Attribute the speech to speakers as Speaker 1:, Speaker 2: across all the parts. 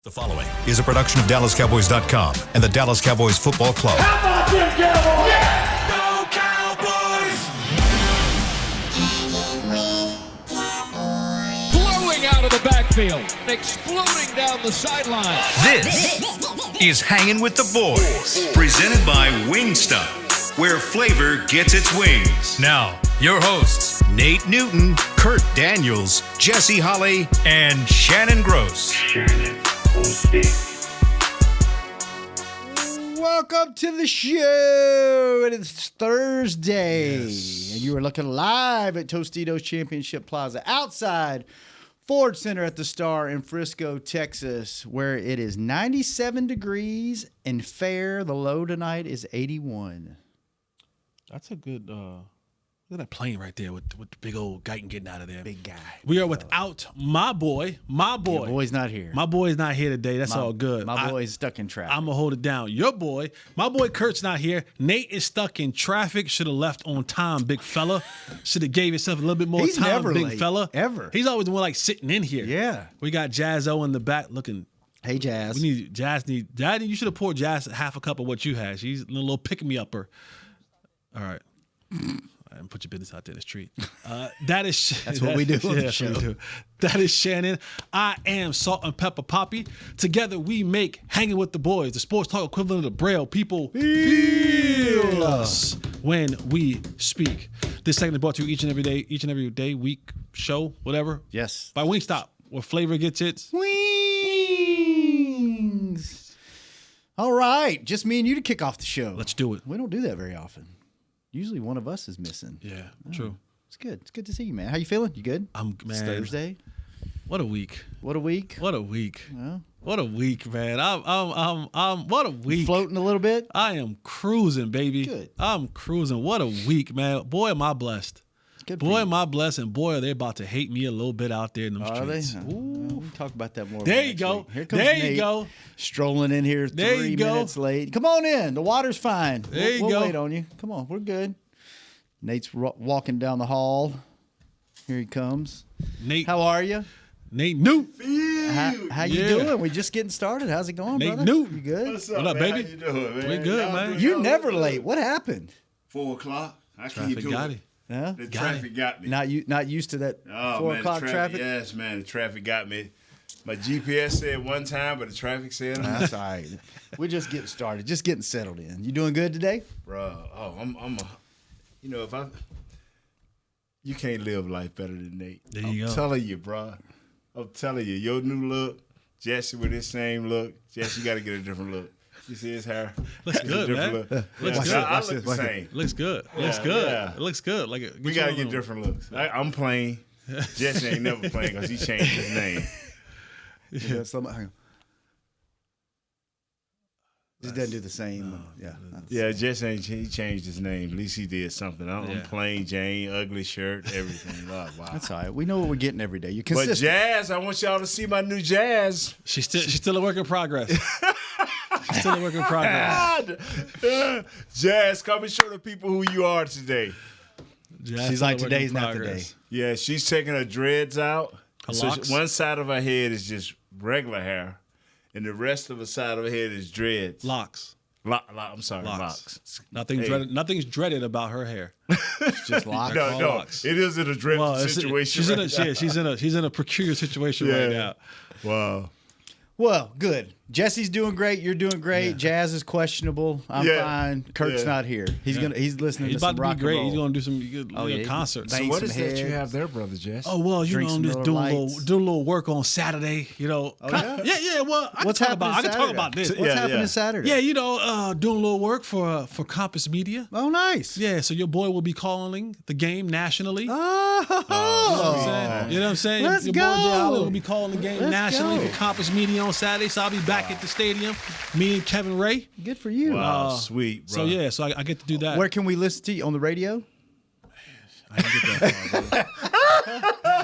Speaker 1: The following is a production of DallasCowboys.com and the Dallas Cowboys Football Club.
Speaker 2: How about them Cowboys?
Speaker 3: Yeah! Go Cowboys!
Speaker 4: Blowing out of the backfield, exploding down the sideline.
Speaker 1: This is Hangin' with the Boys, presented by Wingstop, where flavor gets its wings. Now, your hosts, Nate Newton, Kurt Daniels, Jesse Holley, and Shannon Gross.
Speaker 5: Welcome to the show. It is Thursday, and you are looking live at Tostitos Championship Plaza outside Ford Center at the Star in Frisco, Texas, where it is 97 degrees and fair. The low tonight is 81.
Speaker 6: That's a good look at that plane right there with the big old Guyton getting out of there.
Speaker 5: Big guy.
Speaker 6: We are without my boy.
Speaker 5: Your boy's not here.
Speaker 6: My boy's not here today. That's all good.
Speaker 5: My boy's stuck in traffic.
Speaker 6: I'm going to hold it down. Your boy, my boy Kurt's not here. Nate is stuck in traffic. Should have left on time, big fella. Should have gave himself a little bit more
Speaker 5: He's
Speaker 6: time,
Speaker 5: never
Speaker 6: big
Speaker 5: late,
Speaker 6: fella.
Speaker 5: ever.
Speaker 6: He's always the one like sitting in here.
Speaker 5: Yeah.
Speaker 6: We got Jazzo in the back looking.
Speaker 5: Hey, Jazz.
Speaker 6: You should have poured Jazz half a cup of what you had. She's a little pick-me-upper. All right. And put your business out there in the street. That's
Speaker 5: what we do on the show.
Speaker 6: We do. That is Shannon. I am Salt and Pepper Poppy. Together we make Hanging with the Boys, the sports talk equivalent of Braille. People feel us when we speak. This segment is brought to you each and every day, week, show, whatever.
Speaker 5: Yes.
Speaker 6: By Wingstop, where flavor gets its
Speaker 5: wings. All right. Just me and you to kick off the show.
Speaker 6: Let's do it.
Speaker 5: We don't do that very often. Usually one of us is missing.
Speaker 6: Yeah, true.
Speaker 5: It's good. It's good to see you, man. How you feeling? You good?
Speaker 6: It's
Speaker 5: Thursday.
Speaker 6: What a week.
Speaker 5: What a week.
Speaker 6: What a week.
Speaker 5: Well,
Speaker 6: What a week, man. I'm what a week.
Speaker 5: floating a little bit.
Speaker 6: I am cruising, baby.
Speaker 5: Good.
Speaker 6: I'm cruising. What a week, man. Boy, am I blessed.
Speaker 5: It's good for
Speaker 6: Boy,
Speaker 5: you.
Speaker 6: am I blessed, and boy, are they about to hate me a little bit out there in them
Speaker 5: Are they?
Speaker 6: streets.
Speaker 5: We'll talk about that more.
Speaker 6: There you
Speaker 5: next
Speaker 6: go.
Speaker 5: week. Here comes
Speaker 6: There
Speaker 5: Nate,
Speaker 6: you go.
Speaker 5: strolling in here
Speaker 6: There you
Speaker 5: 3
Speaker 6: go.
Speaker 5: minutes late. Come on in. The water's fine.
Speaker 6: There you
Speaker 5: we'll
Speaker 6: go.
Speaker 5: wait on you. Come on. We're good. Nate's walking down the hall. Here he comes.
Speaker 6: Nate.
Speaker 5: How are you?
Speaker 6: Nate Newt.
Speaker 5: How you
Speaker 6: Yeah.
Speaker 5: doing? We just getting started. How's it going,
Speaker 6: Nate
Speaker 5: brother?
Speaker 6: Newton.
Speaker 5: You good?
Speaker 2: What's up,
Speaker 6: What up,
Speaker 2: man?
Speaker 6: baby?
Speaker 2: How you doing, man?
Speaker 6: We good,
Speaker 2: Y'all
Speaker 6: man.
Speaker 2: doing-
Speaker 5: You
Speaker 2: y'all
Speaker 5: never
Speaker 2: doing
Speaker 5: late.
Speaker 2: good.
Speaker 5: What happened?
Speaker 2: 4 o'clock. I can't
Speaker 6: Traffic
Speaker 2: do
Speaker 6: got
Speaker 2: it.
Speaker 6: it.
Speaker 5: Huh?
Speaker 2: The
Speaker 6: Got
Speaker 2: traffic got me.
Speaker 5: Not used to that
Speaker 2: Oh,
Speaker 5: 4
Speaker 2: man,
Speaker 5: o'clock
Speaker 2: the
Speaker 5: traffic?
Speaker 2: Yes, man. The traffic got me. My GPS said one time, but the traffic said another.
Speaker 5: That's all right. We're just getting started. Just getting settled in. You doing good today?
Speaker 2: Bro, you can't live life better than Nate.
Speaker 6: There you
Speaker 2: I'm
Speaker 6: go.
Speaker 2: telling you, bro. I'm telling you, your new look, Jesse with his same look. Jesse, you got to get a different look. You see his hair?
Speaker 6: Looks
Speaker 2: It's a
Speaker 6: good,
Speaker 2: different
Speaker 6: man.
Speaker 2: look.
Speaker 6: Looks
Speaker 2: Yeah,
Speaker 6: good.
Speaker 2: I
Speaker 5: Watch
Speaker 2: look
Speaker 5: this,
Speaker 2: the
Speaker 5: watch
Speaker 2: same.
Speaker 6: Looks good. Looks
Speaker 2: Yeah,
Speaker 6: good.
Speaker 2: yeah.
Speaker 6: It looks good. Like
Speaker 2: We got to get different looks. I'm plain. Jesse ain't never playing because he changed his name.
Speaker 5: Yeah. Hang on. Just doesn't do the same.
Speaker 2: Yeah, Jesse he changed his name. At least he did something. I'm
Speaker 6: Yeah.
Speaker 2: plain Jane, ugly shirt, everything. Wow.
Speaker 5: That's all right. We know what we're getting every day. You're
Speaker 2: But
Speaker 5: consistent.
Speaker 2: Jazz, I want y'all to see my new Jazz.
Speaker 6: She's still a work in progress. She's still a work in progress.
Speaker 2: Jazz, come and show the people who you are today.
Speaker 6: Jazz
Speaker 5: She's
Speaker 6: still a
Speaker 5: like,
Speaker 6: work in
Speaker 5: today's not the day.
Speaker 6: progress.
Speaker 2: Yeah, she's taking her dreads out.
Speaker 6: Her
Speaker 2: So
Speaker 6: locks?
Speaker 2: one side of her head is just regular hair, and the rest of the side of her head is dreads.
Speaker 6: Locks.
Speaker 2: I'm sorry,
Speaker 6: Locks.
Speaker 2: locks.
Speaker 6: Nothing's
Speaker 2: Hey.
Speaker 6: dreaded. Nothing's dreaded about her hair.
Speaker 5: It's just locked.
Speaker 2: No,
Speaker 6: all
Speaker 2: no,
Speaker 6: locks.
Speaker 2: it isn't a dreadful
Speaker 6: It's-
Speaker 2: situation.
Speaker 6: She's in
Speaker 2: right
Speaker 6: a
Speaker 2: now.
Speaker 6: she's in a peculiar situation right
Speaker 2: Yeah.
Speaker 6: now.
Speaker 2: Wow.
Speaker 5: Well, good. Jesse's doing great. You're doing great.
Speaker 6: Yeah.
Speaker 5: Jazz is questionable. I'm
Speaker 2: Yeah.
Speaker 5: fine. Kurt's
Speaker 2: Yeah.
Speaker 5: not here. He's listening
Speaker 6: He's
Speaker 5: to some
Speaker 6: about to
Speaker 5: rock
Speaker 6: be great.
Speaker 5: and roll.
Speaker 6: He's gonna do some
Speaker 5: yeah.
Speaker 6: concerts.
Speaker 5: Bang
Speaker 2: What
Speaker 5: some
Speaker 2: is that you
Speaker 5: heads.
Speaker 2: have there, Brother Jess?
Speaker 6: Oh well,
Speaker 5: Drink
Speaker 6: I'm
Speaker 5: some
Speaker 6: just
Speaker 5: Miller
Speaker 6: doing
Speaker 5: Lights.
Speaker 6: a little work on Saturday.
Speaker 5: Oh, yeah?
Speaker 6: yeah. Well, I
Speaker 5: What's
Speaker 6: can
Speaker 5: happening
Speaker 6: talk
Speaker 5: Saturday?
Speaker 6: about this.
Speaker 5: What's
Speaker 2: Yeah,
Speaker 5: happening
Speaker 2: yeah.
Speaker 5: Saturday?
Speaker 6: Yeah, doing a little work for Compass Media.
Speaker 5: Oh, nice.
Speaker 6: Yeah, so your boy will be calling the game nationally.
Speaker 5: Oh.
Speaker 6: You know what I'm saying?
Speaker 5: Let's
Speaker 6: Your boy
Speaker 5: go.
Speaker 6: Jay Holland will be calling the game
Speaker 5: Let's
Speaker 6: nationally
Speaker 5: go.
Speaker 6: for Compass Media on Saturday. So I'll be back at the stadium. Me and Kevin Ray.
Speaker 5: Good for you.
Speaker 2: Wow, sweet, bro.
Speaker 6: So yeah, so I get to do that.
Speaker 5: Where can we listen to you? On the radio?
Speaker 6: I ain't get that far, brother.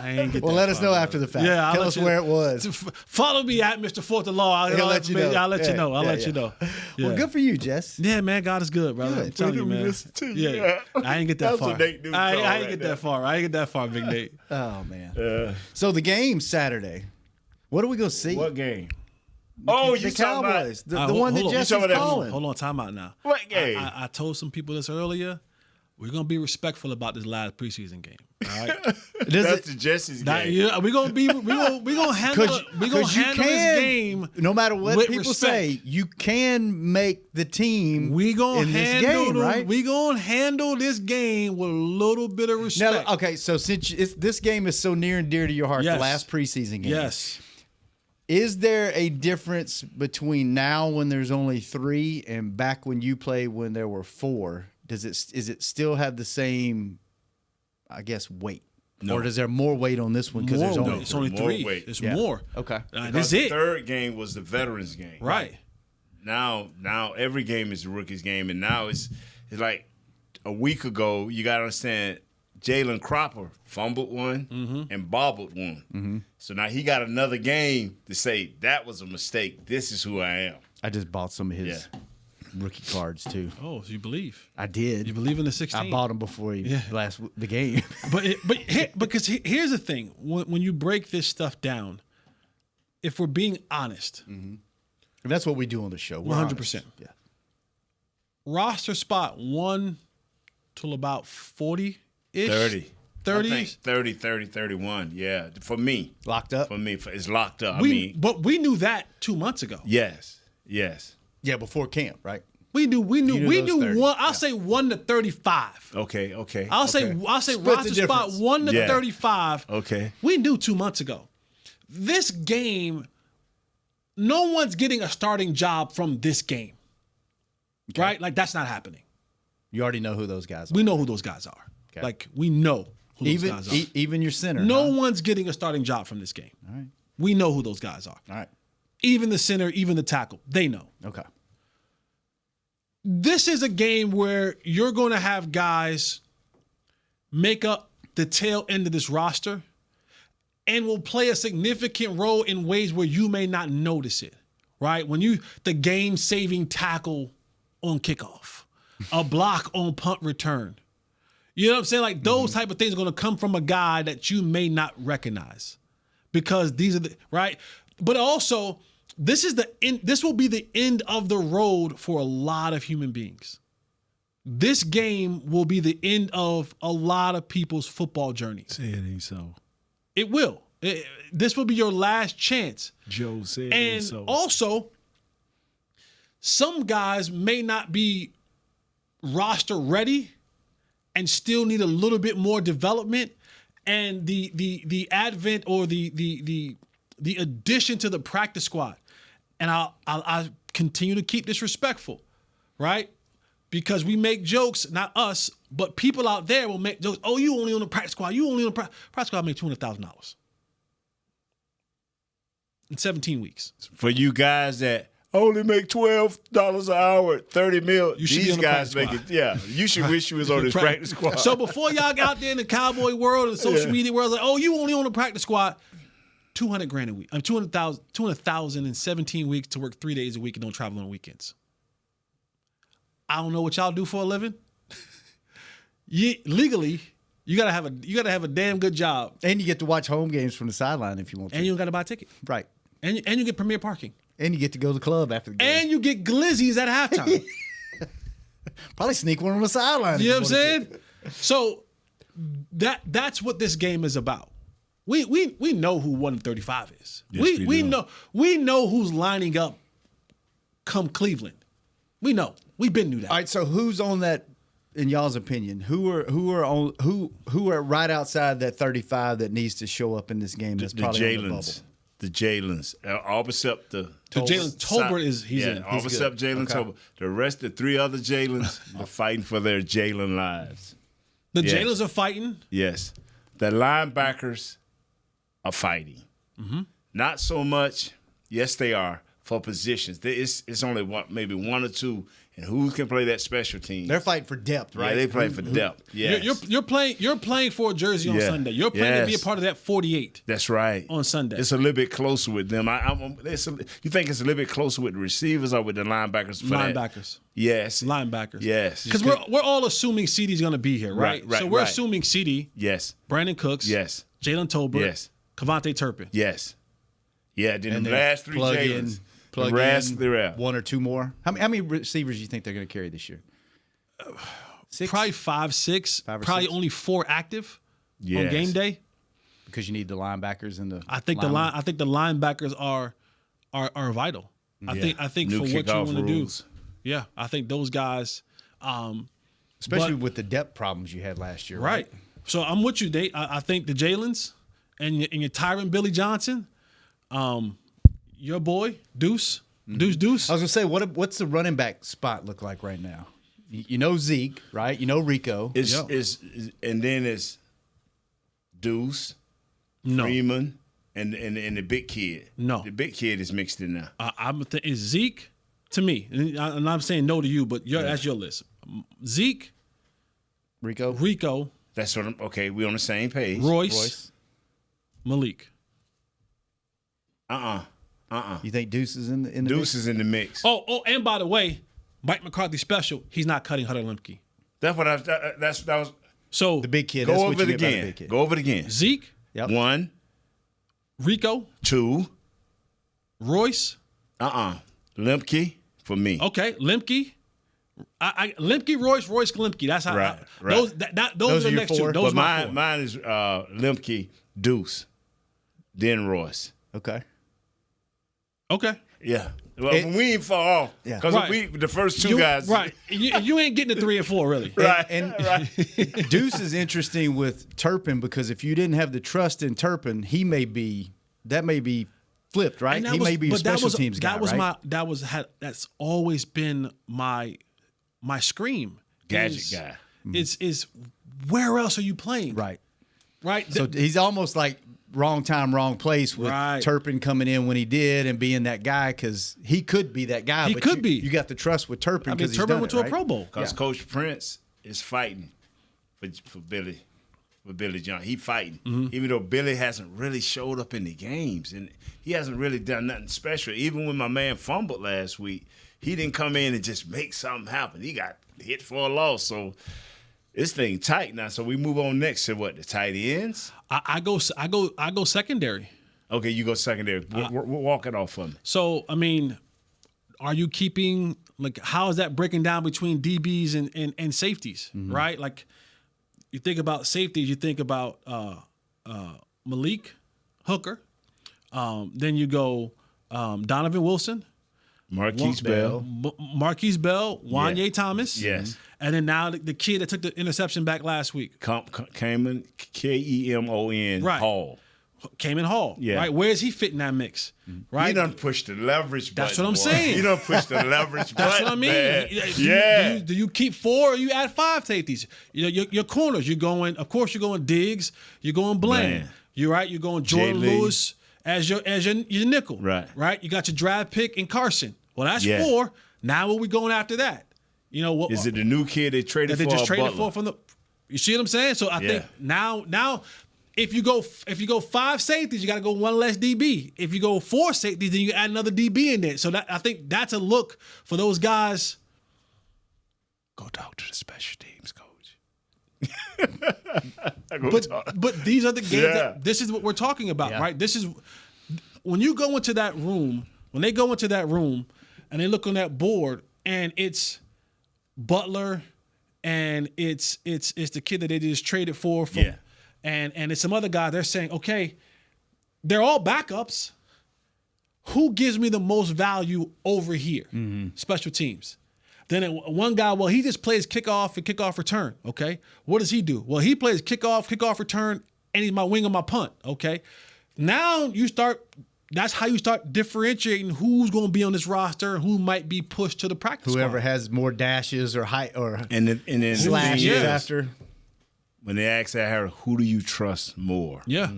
Speaker 6: I ain't get
Speaker 5: Well,
Speaker 6: that
Speaker 5: let us
Speaker 6: far,
Speaker 5: know
Speaker 6: brother.
Speaker 5: after the fact.
Speaker 6: Yeah, I'll
Speaker 5: Tell
Speaker 6: let
Speaker 5: us
Speaker 6: you-
Speaker 5: where it was.
Speaker 6: Follow me at Mr. Fourth of Law.
Speaker 5: He'll let you know.
Speaker 6: I'll let you
Speaker 5: Yeah,
Speaker 6: know. I'll
Speaker 5: yeah,
Speaker 6: let
Speaker 5: yeah.
Speaker 6: you know. Yeah.
Speaker 5: Well, good for you, Jess.
Speaker 6: Yeah, man, God is good, brother.
Speaker 5: Good.
Speaker 6: I'm telling you,
Speaker 2: Look at me
Speaker 6: man.
Speaker 2: listen to you.
Speaker 6: Yeah, I ain't get that
Speaker 2: That's
Speaker 6: far.
Speaker 2: what Nate do
Speaker 6: I
Speaker 2: call
Speaker 6: ain't
Speaker 2: right
Speaker 6: get
Speaker 2: there.
Speaker 6: that far. I ain't get that far, Big Nate.
Speaker 5: Oh, man. So the game Saturday. What are we going to see?
Speaker 2: What game? Oh,
Speaker 5: The
Speaker 2: you talking about?
Speaker 5: Cowboys. The one that
Speaker 6: hold on.
Speaker 5: Jesse's
Speaker 2: You talking about that-
Speaker 5: calling.
Speaker 6: Hold on, time out now.
Speaker 2: What game?
Speaker 6: I told some people this earlier. We're gonna be respectful about this last preseason game. All right.
Speaker 2: That's the Jesse's game.
Speaker 6: Yeah, we're gonna handle this game.
Speaker 5: No matter what
Speaker 6: with
Speaker 5: people
Speaker 6: respect.
Speaker 5: say, you can make the team.
Speaker 6: We gonna
Speaker 5: in this
Speaker 6: handle
Speaker 5: game, right?
Speaker 6: We gonna handle this game with a little bit of respect.
Speaker 5: Now, okay, so since this game is so near and dear to your heart,
Speaker 6: Yes.
Speaker 5: the last preseason game.
Speaker 6: Yes.
Speaker 5: Is there a difference between now when there's only 3 and back when you played when there were 4? Is it still have the same, I guess, weight?
Speaker 2: No.
Speaker 5: Or is there more weight on this one because there's only
Speaker 6: it's only
Speaker 2: More
Speaker 6: 3.
Speaker 2: weight.
Speaker 6: It's
Speaker 5: Yeah.
Speaker 6: more.
Speaker 5: Okay.
Speaker 6: This
Speaker 2: Because
Speaker 6: is
Speaker 2: the
Speaker 6: it.
Speaker 2: third game was the veterans game.
Speaker 6: Right.
Speaker 2: Now every game is the rookies game, and now it's like a week ago. You got to understand, Jalen Cropper fumbled one and bobbled one. Mm-hmm. So now he got another game to say that was a mistake. This is who I am.
Speaker 5: I just bought some of his rookie cards too.
Speaker 6: Oh, so you believe?
Speaker 5: I did.
Speaker 6: You believe in the 16?
Speaker 5: I bought him before the game.
Speaker 6: Because here's the thing: when you break this stuff down, if we're being honest,
Speaker 5: And that's what we do on the show.
Speaker 6: 100%.
Speaker 5: Yeah.
Speaker 6: roster spot 1 till about 40-ish.
Speaker 2: 30.
Speaker 6: 30.
Speaker 2: I think 30, 31. Yeah, for me.
Speaker 5: Locked up?
Speaker 2: For me, it's locked up.
Speaker 6: But we knew that 2 months ago.
Speaker 2: Yes.
Speaker 5: Yeah, before camp, right?
Speaker 6: We knew
Speaker 5: those 30.
Speaker 6: one. I'll say 1 to 35.
Speaker 2: Okay.
Speaker 6: I'll say
Speaker 5: Split
Speaker 6: roster
Speaker 5: the
Speaker 6: spot
Speaker 5: difference.
Speaker 6: 1 to
Speaker 2: Yeah.
Speaker 6: 35.
Speaker 2: Okay.
Speaker 6: We knew 2 months ago. This game, no one's getting a starting job from this game. Right? Like, that's not happening.
Speaker 5: You already know who those guys are.
Speaker 6: We know who those guys are.
Speaker 5: Okay.
Speaker 6: Like, we know who those guys are.
Speaker 5: Even your center.
Speaker 6: No
Speaker 5: huh?
Speaker 6: one's getting a starting job from this game.
Speaker 5: All right.
Speaker 6: We know who those guys are.
Speaker 5: All right.
Speaker 6: Even the center, even the tackle, they know.
Speaker 5: Okay.
Speaker 6: This is a game where you're going to have guys make up the tail end of this roster and will play a significant role in ways where you may not notice it, right? The game-saving tackle on kickoff, a block on punt return. You know what I'm saying? Like, those type of things are going to come from a guy that you may not recognize because these are right? But also, this will be the end of the road for a lot of human beings. This game will be the end of a lot of people's football journey.
Speaker 2: Say it ain't so.
Speaker 6: It will. This will be your last chance.
Speaker 2: Joe said it
Speaker 6: And
Speaker 2: ain't so.
Speaker 6: also, some guys may not be roster ready and still need a little bit more development. And the advent or the addition to the practice squad, and I'll continue to keep this respectful, right? Because we make jokes, not us, but people out there will make jokes. Oh, you only on the practice squad. You only on the practice squad. Make $200,000 in 17 weeks.
Speaker 2: For you guys that only make $12 an hour, 30 mil,
Speaker 6: You should be
Speaker 2: these
Speaker 6: on the
Speaker 2: guys
Speaker 6: practice
Speaker 2: make it. Yeah, you should wish you was on this
Speaker 6: Right.
Speaker 2: practice squad.
Speaker 6: So before y'all got out there in the Cowboy world and social media world, like, oh, you only on the practice squad, $200,000 a week. I'm $200,000 in 17 weeks to work 3 days a week and don't travel on weekends. I don't know what y'all do for a living. Legally, you gotta have a damn good job,
Speaker 5: And you get to watch home games from the sideline if you want to.
Speaker 6: and you don't gotta buy a ticket,
Speaker 5: right.
Speaker 6: and you get premier parking,
Speaker 5: And you get to go to the club after the game.
Speaker 6: and you get glizzies at halftime.
Speaker 5: Probably sneak one on the sideline. if
Speaker 6: You know what I'm
Speaker 5: wanted
Speaker 6: saying? So that's what this game is about. We know who 135 is.
Speaker 2: Yes, we do.
Speaker 6: We know who's lining up come Cleveland. We know. We've been knew that.
Speaker 5: All right, so who's on that? In y'all's opinion, who are right outside that 35 that needs to show up in this game? That's
Speaker 2: the
Speaker 5: probably on the bubble.
Speaker 2: Jalen's. The Jalen's. All except the
Speaker 6: Jalen Tolbert he's in.
Speaker 2: All except Jalen Tolbert. The rest, the 3 other Jalen's, are fighting for their Jalen lives.
Speaker 6: The
Speaker 2: Yes.
Speaker 6: Jailers are fighting.
Speaker 2: Yes. The linebackers are fighting.
Speaker 6: Mm-hmm.
Speaker 2: Not so much, yes, they are, for positions. It's only maybe 1 or 2, and who can play that special team?
Speaker 5: They're fighting for depth, right?
Speaker 2: Yeah, they play for depth. Yes.
Speaker 6: You're playing for a jersey on
Speaker 2: Yeah.
Speaker 6: Sunday. You're playing to be a
Speaker 2: Yes.
Speaker 6: part of that 48
Speaker 2: That's right.
Speaker 6: on Sunday.
Speaker 2: It's a little bit closer with them. You think it's a little bit closer with the receivers or with the linebackers? For that?
Speaker 6: Linebackers.
Speaker 2: Yes.
Speaker 6: Linebackers.
Speaker 2: Yes.
Speaker 6: Because we're all assuming CeeDee's going to be here, right?
Speaker 2: Right,
Speaker 6: so we're
Speaker 2: right.
Speaker 6: assuming CeeDee,
Speaker 2: Yes.
Speaker 6: Brandon Cooks,
Speaker 2: Yes.
Speaker 6: Jalen Tolbert,
Speaker 2: Yes.
Speaker 6: Kavontae Turpin.
Speaker 2: Yes. Yeah. Then
Speaker 5: And
Speaker 2: the
Speaker 5: then
Speaker 2: last 3
Speaker 5: plug in
Speaker 2: Jalen's.
Speaker 5: plug
Speaker 2: rest,
Speaker 5: in
Speaker 2: they're out.
Speaker 5: one or two more. How many receivers do you think they're going to carry this year? 6?
Speaker 6: Probably 5, 6.
Speaker 5: 5 or
Speaker 6: probably
Speaker 5: 6.
Speaker 6: only 4 active on
Speaker 2: Yes.
Speaker 6: game day.
Speaker 5: Because you need the linebackers and the.
Speaker 6: I think the linebackers are vital.
Speaker 2: Yeah.
Speaker 6: I think
Speaker 2: New
Speaker 6: for what you
Speaker 2: kickoff
Speaker 6: want to do.
Speaker 2: rules.
Speaker 6: Yeah, I think those guys.
Speaker 5: Especially
Speaker 6: but-
Speaker 5: with the depth problems you had last year.
Speaker 6: Right. So I'm with you, Nate. I think the Jalen's and your Tyron Billy Johnson, your boy Deuce. Deuce.
Speaker 5: I was gonna say, what's the running back spot look like right now? You know Zeke, right? You know Rico.
Speaker 2: And then it's Deuce,
Speaker 6: No.
Speaker 2: Freeman, and the big kid.
Speaker 6: No.
Speaker 2: The big kid is mixed in now.
Speaker 6: I'm it's Zeke to me, and I'm saying no to you, but that's your list. Zeke, Rico,
Speaker 2: That's what I'm. Okay, we on the same page.
Speaker 6: Royce, Malik.
Speaker 5: You think Deuce is in the
Speaker 2: Deuce is in the mix.
Speaker 6: Oh, and by the way, Mike McCarthy special. He's not cutting Hunter Lemke.
Speaker 2: That's what that was.
Speaker 6: So
Speaker 5: the big kid?
Speaker 2: Go
Speaker 5: That's
Speaker 2: over
Speaker 5: what
Speaker 2: it
Speaker 5: you get by the
Speaker 2: again.
Speaker 5: big kid.
Speaker 2: Go over it again.
Speaker 6: Zeke,
Speaker 5: Yep.
Speaker 2: 1,
Speaker 6: Rico,
Speaker 2: 2.
Speaker 6: Royce.
Speaker 2: Lemke for me.
Speaker 6: Okay, Lemke. Lemke, Royce, Lemke. That's how.
Speaker 2: Right.
Speaker 6: Those
Speaker 5: Those
Speaker 6: are
Speaker 5: are
Speaker 6: the
Speaker 5: your
Speaker 6: next 2.
Speaker 5: four?
Speaker 6: Those
Speaker 2: But
Speaker 6: are my 4.
Speaker 2: mine is Lemke, Deuce, then Royce.
Speaker 5: Okay.
Speaker 6: Okay.
Speaker 2: Yeah. Well, we ain't far off.
Speaker 5: Yeah.
Speaker 2: Because
Speaker 6: Right.
Speaker 2: the first 2 guys.
Speaker 6: Right. You ain't getting the 3 and 4 really.
Speaker 2: Right.
Speaker 5: And
Speaker 2: right.
Speaker 5: Deuce is interesting with Turpin because if you didn't have the trust in Turpin, that may be flipped, right?
Speaker 6: And that
Speaker 5: He
Speaker 6: was-
Speaker 5: may be a
Speaker 6: but that
Speaker 5: special
Speaker 6: was-
Speaker 5: teams guy,
Speaker 6: That was
Speaker 5: right?
Speaker 6: that's always been my scream.
Speaker 2: Gadget guy.
Speaker 6: Is where else are you playing?
Speaker 5: Right.
Speaker 6: Right.
Speaker 5: So he's almost like wrong time, wrong place with
Speaker 6: Right.
Speaker 5: Turpin coming in when he did and being that guy because he could be that guy.
Speaker 6: He
Speaker 5: but
Speaker 6: could
Speaker 5: you,
Speaker 6: be.
Speaker 5: You got the trust with Turpin
Speaker 6: I mean,
Speaker 5: because he's
Speaker 6: Turpin
Speaker 5: done
Speaker 6: went
Speaker 5: it,
Speaker 6: to
Speaker 5: right?
Speaker 6: a Pro Bowl.
Speaker 2: Because Coach Prince is fighting for Billy John. He fighting. Even though Billy hasn't really showed up in the games. And he hasn't really done nothing special. Even when my man fumbled last week, he didn't come in and just make something happen. He got hit for a loss. So this thing tight now. So we move on next to what? The tight ends?
Speaker 6: I go secondary.
Speaker 2: Okay, you go secondary. We're walking off for me.
Speaker 6: So I mean, are you keeping how is that breaking down between DBs and safeties? Right? Like you think about safeties, you think about Malik Hooker. Then you go Donovan Wilson,
Speaker 2: Marquise Bell.
Speaker 6: Marquise Bell, Wanye Thomas.
Speaker 2: Yes.
Speaker 6: And then now the kid that took the interception back last week,
Speaker 2: Kemon, Kemon
Speaker 6: Right.
Speaker 2: Hall.
Speaker 6: Cayman Hall.
Speaker 2: Yeah.
Speaker 6: Right? Where is he fitting that mix? Right?
Speaker 2: He done pushed the leverage button.
Speaker 6: That's what I'm
Speaker 2: boy.
Speaker 6: saying.
Speaker 2: He done pushed the leverage button.
Speaker 6: That's what I mean.
Speaker 2: Man.
Speaker 6: Yeah. Do you keep 4 or you add 5 safeties? You know, your corners, you're going Diggs, you're going Bland.
Speaker 2: Bland.
Speaker 6: You're going Jordan
Speaker 2: Lee.
Speaker 6: Lewis as your nickel.
Speaker 2: Right.
Speaker 6: Right? You got your draft pick in Carson. Well, that's
Speaker 2: Yeah.
Speaker 6: 4. Now what we going after that? You know what
Speaker 2: Is it the new kid they traded
Speaker 6: that
Speaker 2: for?
Speaker 6: they just traded
Speaker 2: Butler?
Speaker 6: for from the you see what I'm saying? So I think
Speaker 2: Yeah.
Speaker 6: now if you go 5 safeties, you got to go 1 less DB. If you go 4 safeties, then you add another DB in there. So I think that's a look for those guys.
Speaker 2: Go talk to the special teams coach.
Speaker 6: But these are the games.
Speaker 2: Yeah.
Speaker 6: This is what we're talking about,
Speaker 5: Yeah.
Speaker 6: right? This is when you go into that room. When they go into that room and they look on that board, and it's Butler, and it's the kid that they just traded for.
Speaker 2: Yeah.
Speaker 6: And it's some other guy. They're saying, okay, they're all backups. Who gives me the most value over here? Special teams. Then one guy, well, he just plays kickoff and kickoff return. Okay. What does he do? Well, he plays kickoff return, and he's my wing and my punt. Okay. Now that's how you start differentiating who's going to be on this roster and who might be pushed to the practice
Speaker 5: Whoever
Speaker 6: squad.
Speaker 5: has more dashes or height or
Speaker 2: And then
Speaker 5: slashes
Speaker 6: Yeah.
Speaker 5: after.
Speaker 2: when they ask that, Harry, who do you trust more?
Speaker 6: Yeah.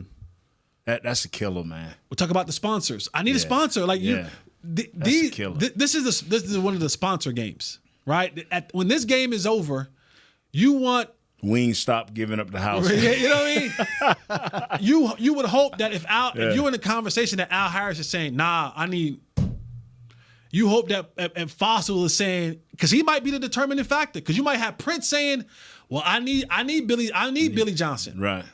Speaker 2: That's a killer, man.
Speaker 6: We'll talk about the sponsors. I need a sponsor. Like
Speaker 2: Yeah.
Speaker 6: these,
Speaker 2: a killer.
Speaker 6: this is one of the sponsor games, right? When this game is over, you want
Speaker 2: Wings stop giving up the house.
Speaker 6: you know what I mean? You would hope that if you're in a conversation that Al Harris is saying, nah, I need. You hope that and Fossil is saying, because he might be the determining factor. Because you might have Prince saying, well, I need Billy Johnson.
Speaker 2: Right.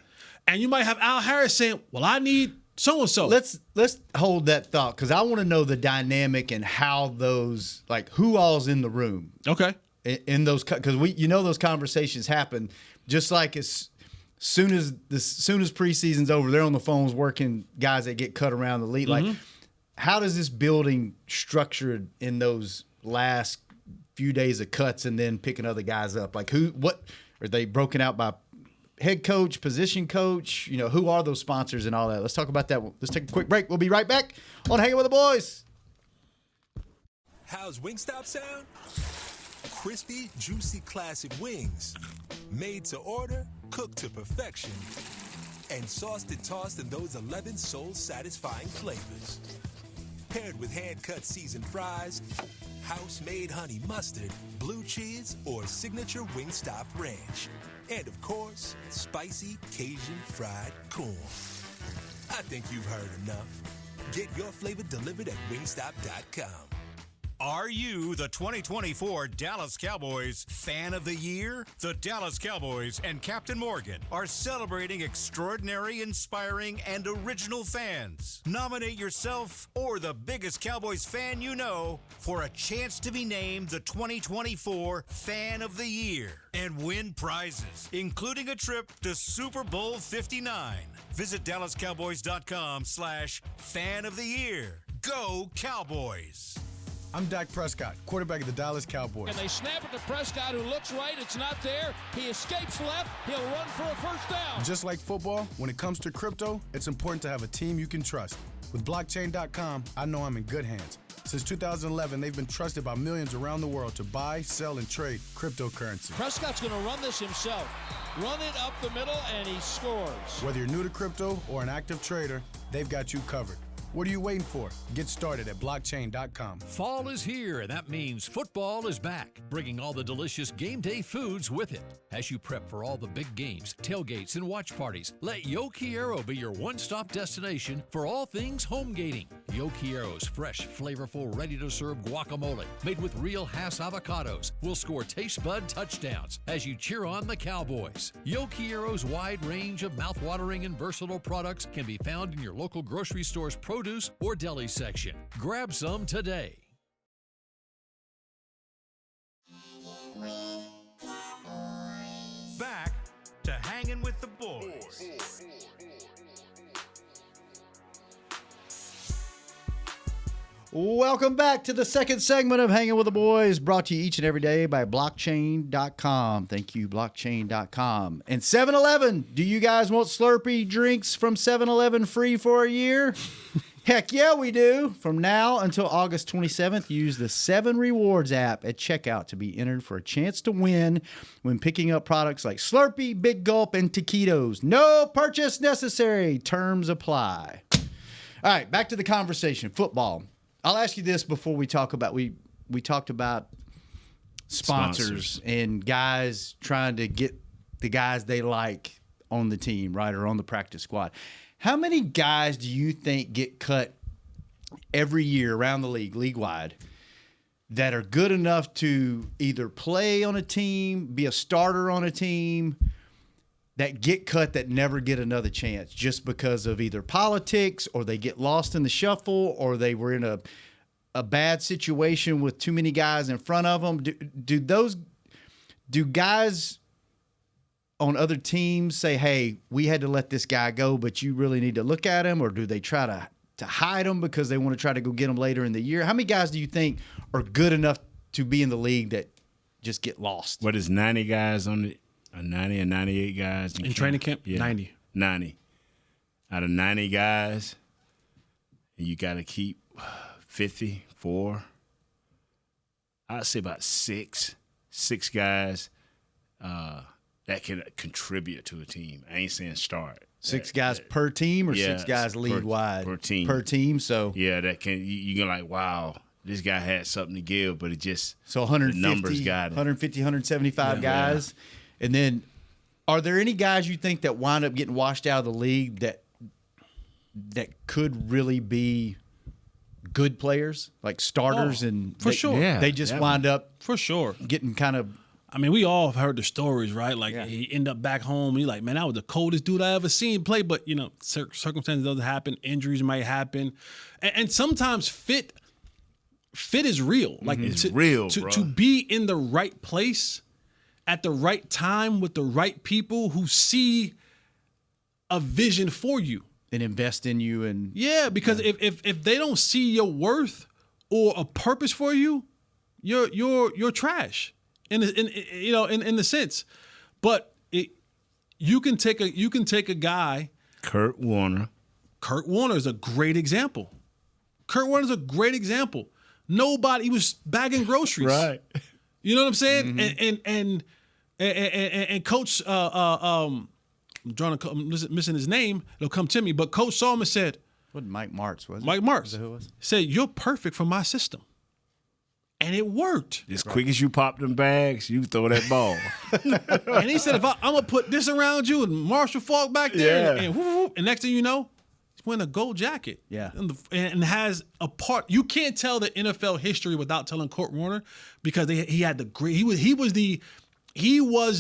Speaker 6: And you might have Al Harris saying, well, I need so-and-so.
Speaker 5: Let's hold that thought because I want to know the dynamic and how those, like, who all's in the room.
Speaker 6: Okay.
Speaker 5: In those, because those conversations happen just like as soon as preseason's over, they're on the phones working guys that get cut around the league. Like, how does this building structured in those last few days of cuts and then picking other guys up? Like, what are they broken out by head coach, position coach? Who are those sponsors and all that? Let's talk about that. Let's take a quick break. We'll be right back on Hanging with the Boys.
Speaker 7: How's Wingstop sound? Crispy, juicy, classic wings. Made to order, cooked to perfection. And sauced and tossed in those 11 soul-satisfying flavors. Paired with hand-cut seasoned fries, house-made honey mustard, blue cheese, or signature Wingstop ranch. And, of course, spicy Cajun fried corn. I think you've heard enough. Get your flavor delivered at wingstop.com.
Speaker 1: Are you the 2024 Dallas Cowboys Fan of the Year? The Dallas Cowboys and Captain Morgan are celebrating extraordinary, inspiring, and original fans. Nominate yourself or the biggest Cowboys fan you know for a chance to be named the 2024 Fan of the Year and win prizes, including a trip to Super Bowl 59. Visit DallasCowboys.com/Fan of the Year. Go Cowboys!
Speaker 8: I'm Dak Prescott, quarterback of the Dallas Cowboys.
Speaker 4: And they snap it to Prescott, who looks right. It's not there. He escapes left. He'll run for a first down.
Speaker 8: Just like football, when it comes to crypto, it's important to have a team you can trust. With blockchain.com, I know I'm in good hands. Since 2011, they've been trusted by millions around the world to buy, sell, and trade cryptocurrency.
Speaker 4: Prescott's going to run this himself. Run it up the middle, and he scores.
Speaker 8: Whether you're new to crypto or an active trader, they've got you covered. What are you waiting for? Get started at blockchain.com.
Speaker 9: Fall is here, and that means football is back, bringing all the delicious game day foods with it. As you prep for all the big games, tailgates, and watch parties, let Yo Quiero be your one-stop destination for all things home gating. Yo Quiero's fresh, flavorful, ready-to-serve guacamole, made with real Hass avocados, will score taste bud touchdowns as you cheer on the Cowboys. Yo Quiero's wide range of mouth-watering and versatile products can be found in your local grocery store's produce or deli section. Grab some today.
Speaker 1: Back to Hanging with the Boys.
Speaker 5: Welcome back to the second segment of Hanging with the Boys, brought to you each and every day by blockchain.com. Thank you, blockchain.com. And 7-Eleven, do you guys want Slurpee drinks from 7-Eleven free for a year? Heck yeah, we do. From now until August 27th, use the 7 Rewards app at checkout to be entered for a chance to win when picking up products like Slurpee, Big Gulp, and Taquitos. No purchase necessary. Terms apply. All right, back to the conversation. Football. I'll ask you this before we talk about we talked about sponsors and guys trying to get the guys they like on the team, right, or on the practice squad. How many guys do you think get cut every year around the league-wide, that are good enough to either play on a team, be a starter on a team, that get cut that never get another chance just because of either politics or they get lost in the shuffle or they were in a bad situation with too many guys in front of them? Do guys on other teams say, hey, we had to let this guy go, but you really need to look at him? Or do they try to hide him because they want to try to go get him later in the year? How many guys do you think are good enough to be in the league that just get lost?
Speaker 2: What is 90 guys on the 90 or 98 guys
Speaker 6: in training camp?
Speaker 2: Yeah,
Speaker 6: 90.
Speaker 2: 90. Out of 90 guys, you got to keep 54. I'd say about six guys that can contribute to a team. I ain't saying start.
Speaker 5: 6 guys per team or 6 guys league-wide?
Speaker 2: Per team.
Speaker 5: Per team, so.
Speaker 2: Yeah, that can you're like, wow, this guy had something to give, but it just
Speaker 5: So 150,
Speaker 2: the numbers got it.
Speaker 5: 150, 175 guys.
Speaker 2: Yeah.
Speaker 5: And then are there any guys you think that wind up getting washed out of the league that could really be good players, like starters? And
Speaker 6: for sure.
Speaker 5: They just wind up
Speaker 6: for sure
Speaker 5: getting kind of
Speaker 6: I mean, we all have heard the stories, right? Like he ended up back home. He's like, man, that was the coldest dude I ever seen play. But circumstances doesn't happen. Injuries might happen, and sometimes fit is real. Like
Speaker 2: it's real, bro.
Speaker 6: To be in the right place at the right time with the right people who see a vision for you
Speaker 5: and invest in you. And
Speaker 6: because if they don't see your worth or a purpose for you, you're trash. In the sense, but you can take a guy.
Speaker 2: Kurt Warner.
Speaker 6: Kurt Warner is a great example. Nobody was bagging groceries,
Speaker 2: Right?
Speaker 6: You know what I'm saying? And Coach, I'm missing his name. It'll come to me. But Coach saw him and said,
Speaker 5: "What Mike Martz was it?
Speaker 6: Mike Martz
Speaker 5: Was that who it was?
Speaker 6: said you're perfect for my system." And it worked.
Speaker 2: As quick as you pop them bags, you throw that ball.
Speaker 6: And he said, if I'm going to put this around you and Marshall Faulk back there, and next thing you know, he's wearing a gold jacket.
Speaker 5: Yeah.
Speaker 6: And has a part. You can't tell the NFL history without telling Kurt Warner because he had the great. He was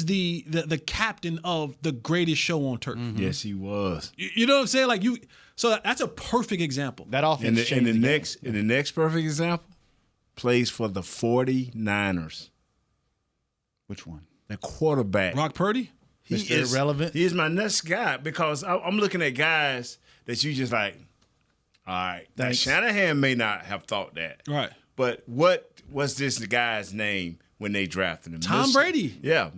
Speaker 6: the captain of the greatest show on turf.
Speaker 2: Mm-hmm. Yes, he was.
Speaker 6: You know what I'm saying? Like so that's a perfect example.
Speaker 5: That offense changed
Speaker 2: in the next perfect example, plays for the 49ers.
Speaker 5: Which one?
Speaker 2: The quarterback.
Speaker 6: Brock Purdy?
Speaker 5: Mr. Irrelevant?
Speaker 2: He is my next guy because I'm looking at guys that you just like, all right. Now, Shanahan may not have thought that.
Speaker 6: Right.
Speaker 2: But what was this guy's name when they drafted him?
Speaker 6: Tom Brady.
Speaker 2: Yeah.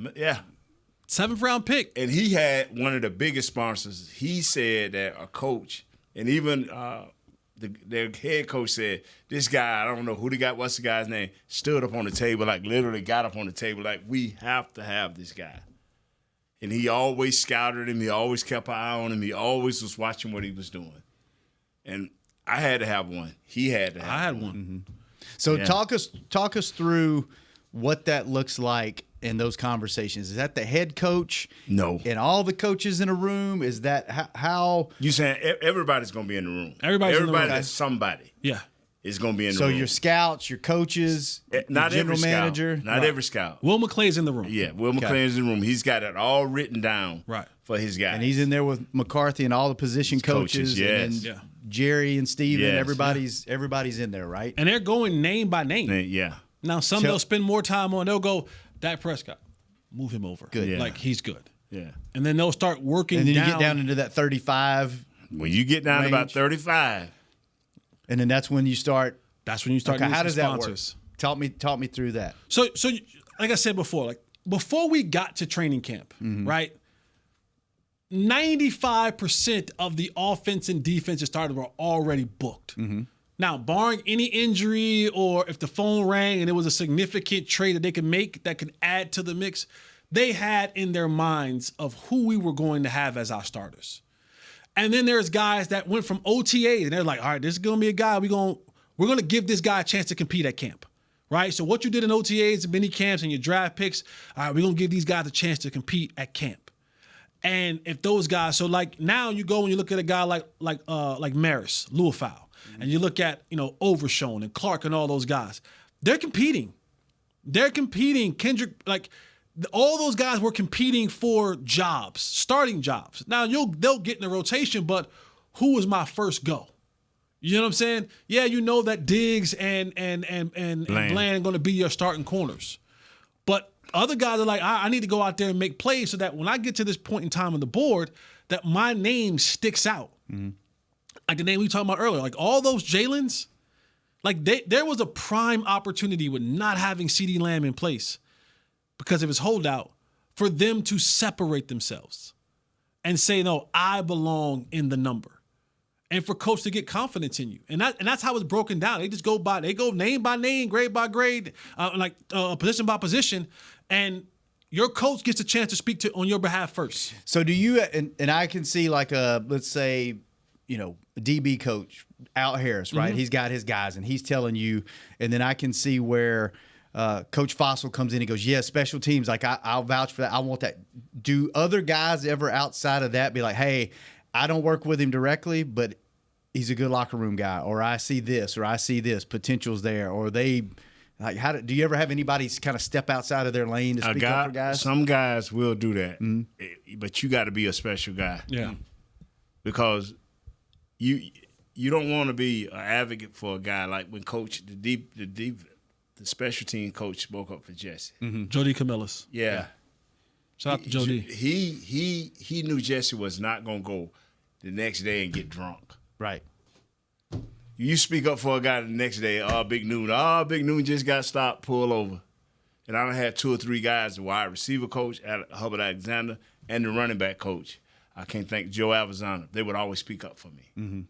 Speaker 6: 7th round pick.
Speaker 2: And he had one of the biggest sponsors. He said that a coach, and even their head coach said, this guy, I don't know what's the guy's name, stood up on the table, like literally got up on the table, like, we have to have this guy. And he always scouted him. He always kept an eye on him. He always was watching what he was doing. And I had to have one. He had to have one.
Speaker 6: I had one. Mm-hmm.
Speaker 5: So talk us through what that looks like in those conversations. Is that the head coach?
Speaker 2: No.
Speaker 5: And all the coaches in a room? Is that how?
Speaker 2: You saying everybody's going to be in the room.
Speaker 6: Everybody
Speaker 2: that's somebody.
Speaker 6: Yeah.
Speaker 2: Is going to be in the
Speaker 5: room. So your scouts, your coaches,
Speaker 2: not
Speaker 5: your general
Speaker 2: every
Speaker 5: manager.
Speaker 2: Scout. Not every scout.
Speaker 6: Will McClay's in the room.
Speaker 2: Yeah, Will McClay's in the room. He's got it all written down for his guys.
Speaker 5: And he's in there with McCarthy and all the position coaches.
Speaker 2: Yes.
Speaker 5: And Jerry and Steven. Yes. Everybody's in there, right?
Speaker 6: And they're going name by name.
Speaker 2: Yeah.
Speaker 6: Now, some they'll spend more time on. They'll go, Dak Prescott, move him over.
Speaker 5: Good.
Speaker 2: Yeah.
Speaker 6: Like, he's good.
Speaker 2: Yeah.
Speaker 6: And then they'll start working
Speaker 5: and then
Speaker 6: down.
Speaker 5: you get down into that 35.
Speaker 2: When you get down to about 35.
Speaker 5: And then that's when you start.
Speaker 6: That's when you start
Speaker 5: how does
Speaker 6: sponsors.
Speaker 5: That work? Talk me through that.
Speaker 6: So like I said before, like before we got to training camp, right? 95% of the offense and defensive starters were already booked.
Speaker 5: Mm-hmm.
Speaker 6: Now, barring any injury or if the phone rang and it was a significant trade that they could make that could add to the mix, they had in their minds of who we were going to have as our starters. And then there's guys that went from OTAs and they're like, all right, this is going to be a guy we're going to give this guy a chance to compete at camp, right? So what you did in OTAs and mini camps and your draft picks, all right, we're going to give these guys a chance to compete at camp. And if those guys, so like now you go and you look at a guy like Maris, Louisville, and you look at, Overshone and Clark and all those guys, they're competing. Kendrick, all those guys were competing for jobs, starting jobs. Now they'll get in the rotation, but who was my first go? You know what I'm saying? Yeah, you know that Diggs and Bland are going to be your starting corners. But other guys are like, I need to go out there and make plays so that when I get to this point in time on the board, that my name sticks out. Mm-hmm. Like the name we were talking about earlier, like all those Jalen's, like there was a prime opportunity with not having CeeDee Lamb in place because of his holdout for them to separate themselves and say, no, I belong in the number. And for coach to get confidence in you. And that's how it's broken down. They just go name by name, grade by grade, position by position. And your coach gets a chance to speak on your behalf first.
Speaker 5: So do you, and I can see like let's say, a DB coach, Al Harris, right? Mm-hmm. He's got his guys and he's telling you, and then I can see where Coach Fossil comes in and goes, yeah, special teams, like I'll vouch for that. I want that. Do other guys ever outside of that be like, hey, I don't work with him directly, but he's a good locker room guy, or I see this, potential's there, or they Like, do you ever have anybody kind of step outside of their lane to speak up for guys?
Speaker 2: Some guys will do that, but you got to be a special guy.
Speaker 6: Yeah.
Speaker 2: Because you don't want to be an advocate for a guy like when coach the special team coach spoke up for Jesse.
Speaker 6: Jody Camillus.
Speaker 2: Yeah.
Speaker 6: Shout out to Jody.
Speaker 2: He knew Jesse was not gonna go the next day and get drunk.
Speaker 5: Right.
Speaker 2: You speak up for a guy the next day, Big Noon just got stopped, pull over. And I done had 2 or 3 guys, the wide receiver coach, Hubbard Alexander, and the running back coach. I can't thank Joe Avazana. They would always speak up for me. And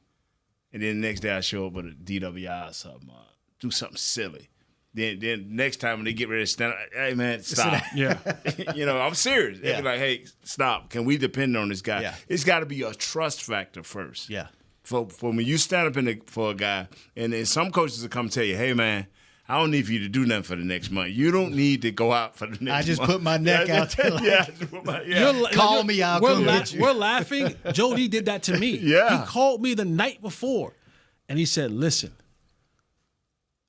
Speaker 2: then the next day I show up with a DWI or something, do something silly. Then next time when they get ready to stand up, hey, man, stop.
Speaker 6: Yeah.
Speaker 2: I'm serious. They be like, hey, stop. Can we depend on this guy?
Speaker 5: Yeah.
Speaker 2: It's got to be a trust factor first.
Speaker 5: Yeah.
Speaker 2: For when you stand up for a guy, and then some coaches will come tell you, hey, man, I don't need for you to do nothing for the next month. You don't need to go out for the next month.
Speaker 5: I just put my neck out there. Like, Call me, I'll come get you.
Speaker 6: We're laughing. Jody did that to me.
Speaker 2: Yeah.
Speaker 6: He called me the night before, and he said, listen.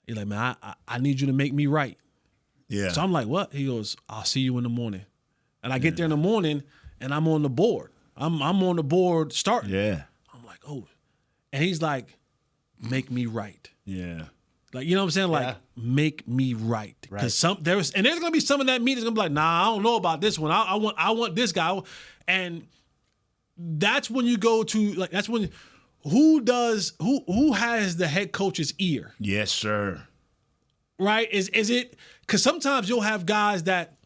Speaker 6: He's like, man, I need you to make me right.
Speaker 2: Yeah.
Speaker 6: So I'm like, what? He goes, I'll see you in the morning. And I get there in the morning, and I'm on the board. I'm on the board starting.
Speaker 2: Yeah.
Speaker 6: I'm like, oh. And he's like, make me right.
Speaker 2: Yeah.
Speaker 6: Like, you know what I'm saying? Like, make me right. Because there's gonna be some of that meeting that's gonna be like, nah, I don't know about this one. I want this guy. And that's when you go to, like, that's when who has the head coach's ear?
Speaker 2: Yes, sir.
Speaker 6: Right? Is it because sometimes you'll have guys that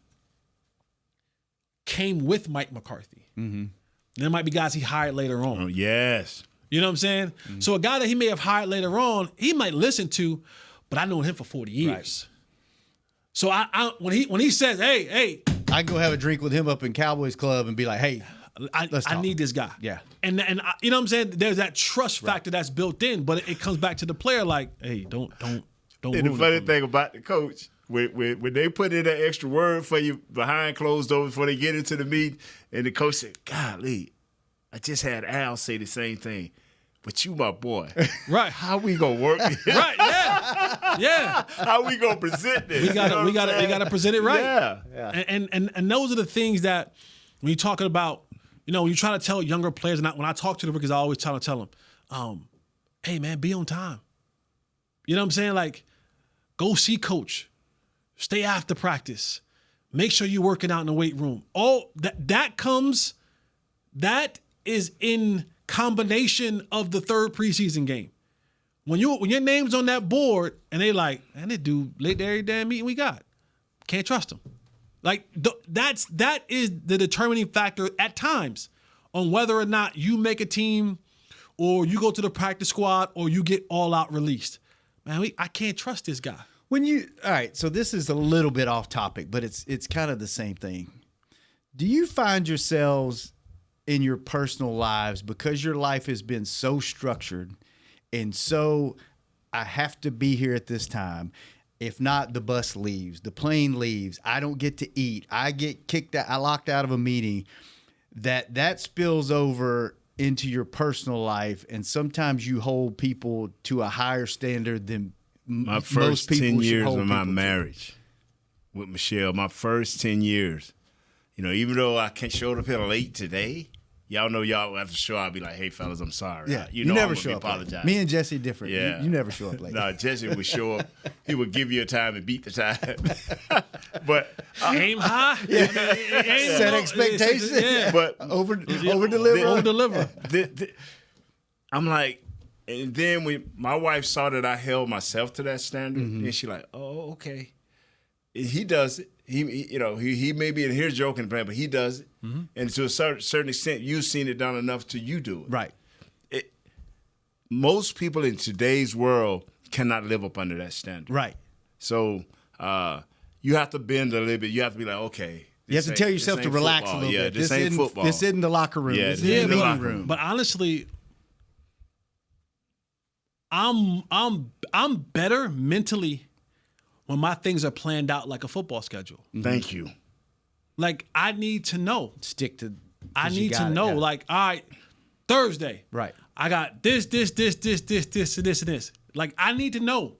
Speaker 6: came with Mike McCarthy. There might be guys he hired later on.
Speaker 2: Oh, yes.
Speaker 6: You know what I'm saying? So a guy that he may have hired later on, he might listen to, but I known him for 40 years. So I when he says, hey,
Speaker 5: I can go have a drink with him up in Cowboys Club and be like, hey,
Speaker 6: I need this guy.
Speaker 5: Yeah.
Speaker 6: And you know what I'm saying? There's that trust factor that's built in, but it comes back to the player like, hey, don't
Speaker 2: And
Speaker 6: ruin
Speaker 2: the funny
Speaker 6: it for me.
Speaker 2: thing about the coach, when they put in that extra word for you behind closed doors before they get into the meeting, and the coach said, golly, I just had Al say the same thing. But you my boy.
Speaker 6: Right.
Speaker 2: How we gonna work this?
Speaker 6: Right, yeah. Yeah.
Speaker 2: How we gonna present this?
Speaker 6: We gotta present it right.
Speaker 2: Yeah.
Speaker 6: And those are the things that when you're talking about, when you try to tell younger players, and when I talk to the rookies, I always try to tell them, hey man, be on time. You know what I'm saying? Like, go see coach. Stay after practice. Make sure you're working out in the weight room. All that is in combination of the third preseason game. When your name's on that board and they like, man, this dude late every damn meeting we got. Can't trust him. Like that is the determining factor at times on whether or not you make a team or you go to the practice squad or you get all out released. Man, I can't trust this guy.
Speaker 5: All right, so this is a little bit off topic, but it's kind of the same thing. Do you find yourselves in your personal lives, because your life has been so structured and so I have to be here at this time. If not, the bus leaves, the plane leaves, I don't get to eat, I get kicked out, I locked out of a meeting, that spills over into your personal life, and sometimes you hold people to a higher standard than
Speaker 2: my
Speaker 5: most
Speaker 2: first
Speaker 5: people
Speaker 2: 10
Speaker 5: should
Speaker 2: years
Speaker 5: hold
Speaker 2: of my
Speaker 5: people to.
Speaker 2: marriage with Michelle, my first 10 years, even though I showed up here late today, y'all know after the show I'll be like, hey fellas, I'm sorry.
Speaker 5: Yeah,
Speaker 2: You
Speaker 5: never
Speaker 2: know I'm gonna
Speaker 5: show
Speaker 2: be
Speaker 5: up late.
Speaker 2: apologizing.
Speaker 5: Me and Jesse different.
Speaker 2: Yeah.
Speaker 5: You never show up late.
Speaker 2: No, Jesse would show up. He would give you a time and beat the time. But
Speaker 6: Aim high.
Speaker 5: Set expectations.
Speaker 6: Yeah.
Speaker 2: but
Speaker 5: Over deliver.
Speaker 6: Over deliver.
Speaker 2: I'm like, and then when my wife saw that I held myself to that standard, and she like, oh, okay. He does it. He may be in here joking, but he does it. And to a certain extent, you've seen it done enough till you do it.
Speaker 5: Right.
Speaker 2: Most people in today's world cannot live up under that standard.
Speaker 5: Right.
Speaker 2: So you have to bend a little bit. You have to be like, okay.
Speaker 5: You have to tell yourself to relax a little bit.
Speaker 2: This ain't football.
Speaker 5: This isn't the locker room.
Speaker 2: Yeah,
Speaker 5: this
Speaker 2: this
Speaker 5: isn't
Speaker 2: ain't
Speaker 5: the
Speaker 2: the
Speaker 5: meeting
Speaker 2: locker
Speaker 5: room.
Speaker 6: But honestly, I'm better mentally when my things are planned out like a football schedule.
Speaker 2: Thank you.
Speaker 6: Like, I need to know.
Speaker 5: Stick to.
Speaker 6: I need to
Speaker 5: got it,
Speaker 6: know.
Speaker 5: yeah.
Speaker 6: Like, all right, Thursday.
Speaker 5: Right.
Speaker 6: I got this, and this. Like, I need to know.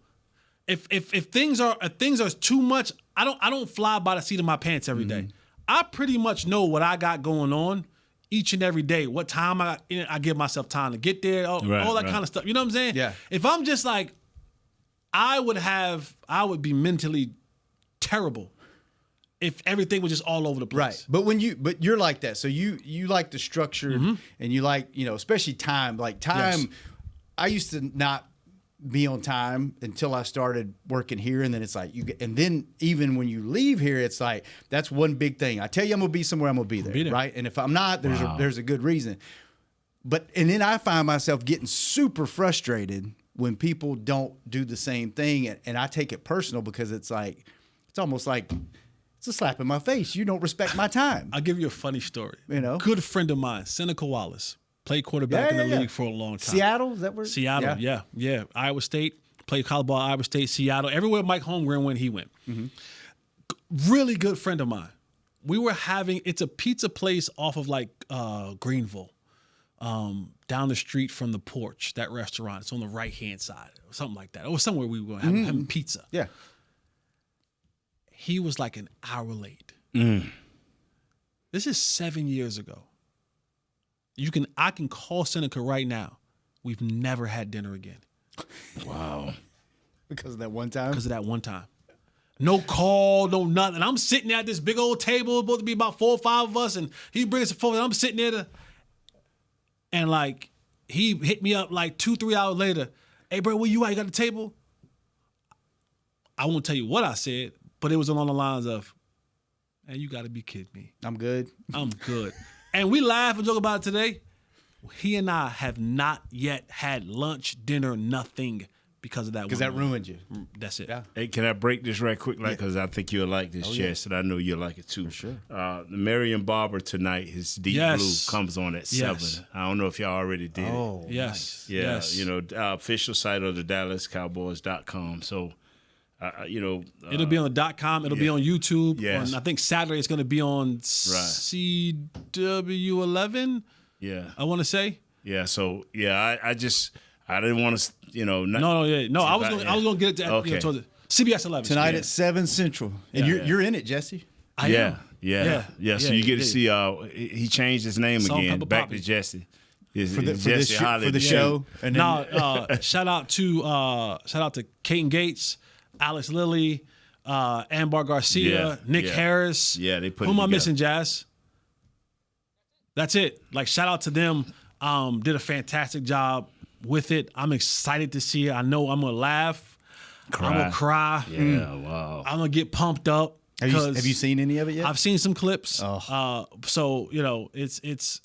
Speaker 6: if things are too much, I don't fly by the seat of my pants every day. I pretty much know what I got going on each and every day. What time I give myself time to get there, all that kind of stuff. You know what I'm saying?
Speaker 5: Yeah.
Speaker 6: If I'm just like, I would be mentally terrible if everything was just all over the place.
Speaker 5: Right. But you're like that. So you like the structure and you like, especially time. Like time,
Speaker 6: Yes.
Speaker 5: I used to not be on time until I started working here, and then it's like and then even when you leave here, it's like that's one big thing. I tell you I'm gonna be somewhere, I'm gonna be there, right? And if I'm not, there's a good reason. And then I find myself getting super frustrated when people don't do the same thing, and I take it personal because it's almost like it's a slap in my face. You don't respect my time.
Speaker 6: I'll give you a funny story. Good friend of mine, Seneca Wallace. Played quarterback in the league for a long time.
Speaker 5: Seattle, is that where?
Speaker 6: Seattle, yeah. Iowa State, played college ball, Iowa State, Seattle. Everywhere Mike Holmgren went, he went. Really good friend of mine. We were it's a pizza place off of Greenville, down the street from the Porch, that restaurant. It's on the right-hand side, or something like that. It was somewhere we were having pizza.
Speaker 5: Yeah.
Speaker 6: He was like an hour late. This is 7 years ago. I can call Seneca right now. We've never had dinner again.
Speaker 2: Wow.
Speaker 5: Because of that one time?
Speaker 6: Because of that one time. No call, no nothing. I'm sitting at this big old table, supposed to be about 4 or 5 of us, and he brings the phone, and I'm sitting there and he hit me up 2-3 hours later. Hey, bro, where you at? You got the table? I won't tell you what I said, but it was along the lines of, man, you got to be kidding me.
Speaker 5: I'm good.
Speaker 6: I'm good. And we laugh and joke about it today. He and I have not yet had lunch, dinner, nothing because of that.
Speaker 5: Because that ruined you.
Speaker 6: That's it.
Speaker 5: Yeah.
Speaker 2: Hey, can I break this right quick? Because I think you'll like this, Chess, and I know you'll like it too.
Speaker 5: For sure.
Speaker 2: The Marion Barber tonight, his Deep Blue comes on at 7. I don't know if y'all already did it.
Speaker 6: Yes.
Speaker 2: Yeah,
Speaker 6: Yes.
Speaker 2: Official site of the DallasCowboys.com. So,
Speaker 6: it'll be on the .com. It'll be on YouTube.
Speaker 2: Yes.
Speaker 6: I think Saturday it's going to be on CW11.
Speaker 2: Yeah.
Speaker 6: I want to say.
Speaker 2: Yeah. So I didn't want to
Speaker 6: No. I was going to get it to towards it. CBS 11
Speaker 5: tonight at 7 Central, and you're in it, Jesse.
Speaker 6: I am.
Speaker 2: Yeah. So you get to see. He changed his name again, back to Jesse.
Speaker 5: For the show. And then,
Speaker 6: shout out to Kaiten Gates, Alex Lilly, Ambar Garcia, Nick Harris.
Speaker 2: Yeah, they put.
Speaker 6: Who am I missing, Jazz? That's it. Shout out to them. Did a fantastic job with it. I'm excited to see it. I know I'm gonna laugh. I'm gonna cry.
Speaker 2: Yeah, wow.
Speaker 6: I'm gonna get pumped up.
Speaker 5: Have you seen any of it yet?
Speaker 6: I've seen some clips.
Speaker 5: Oh.
Speaker 6: So it's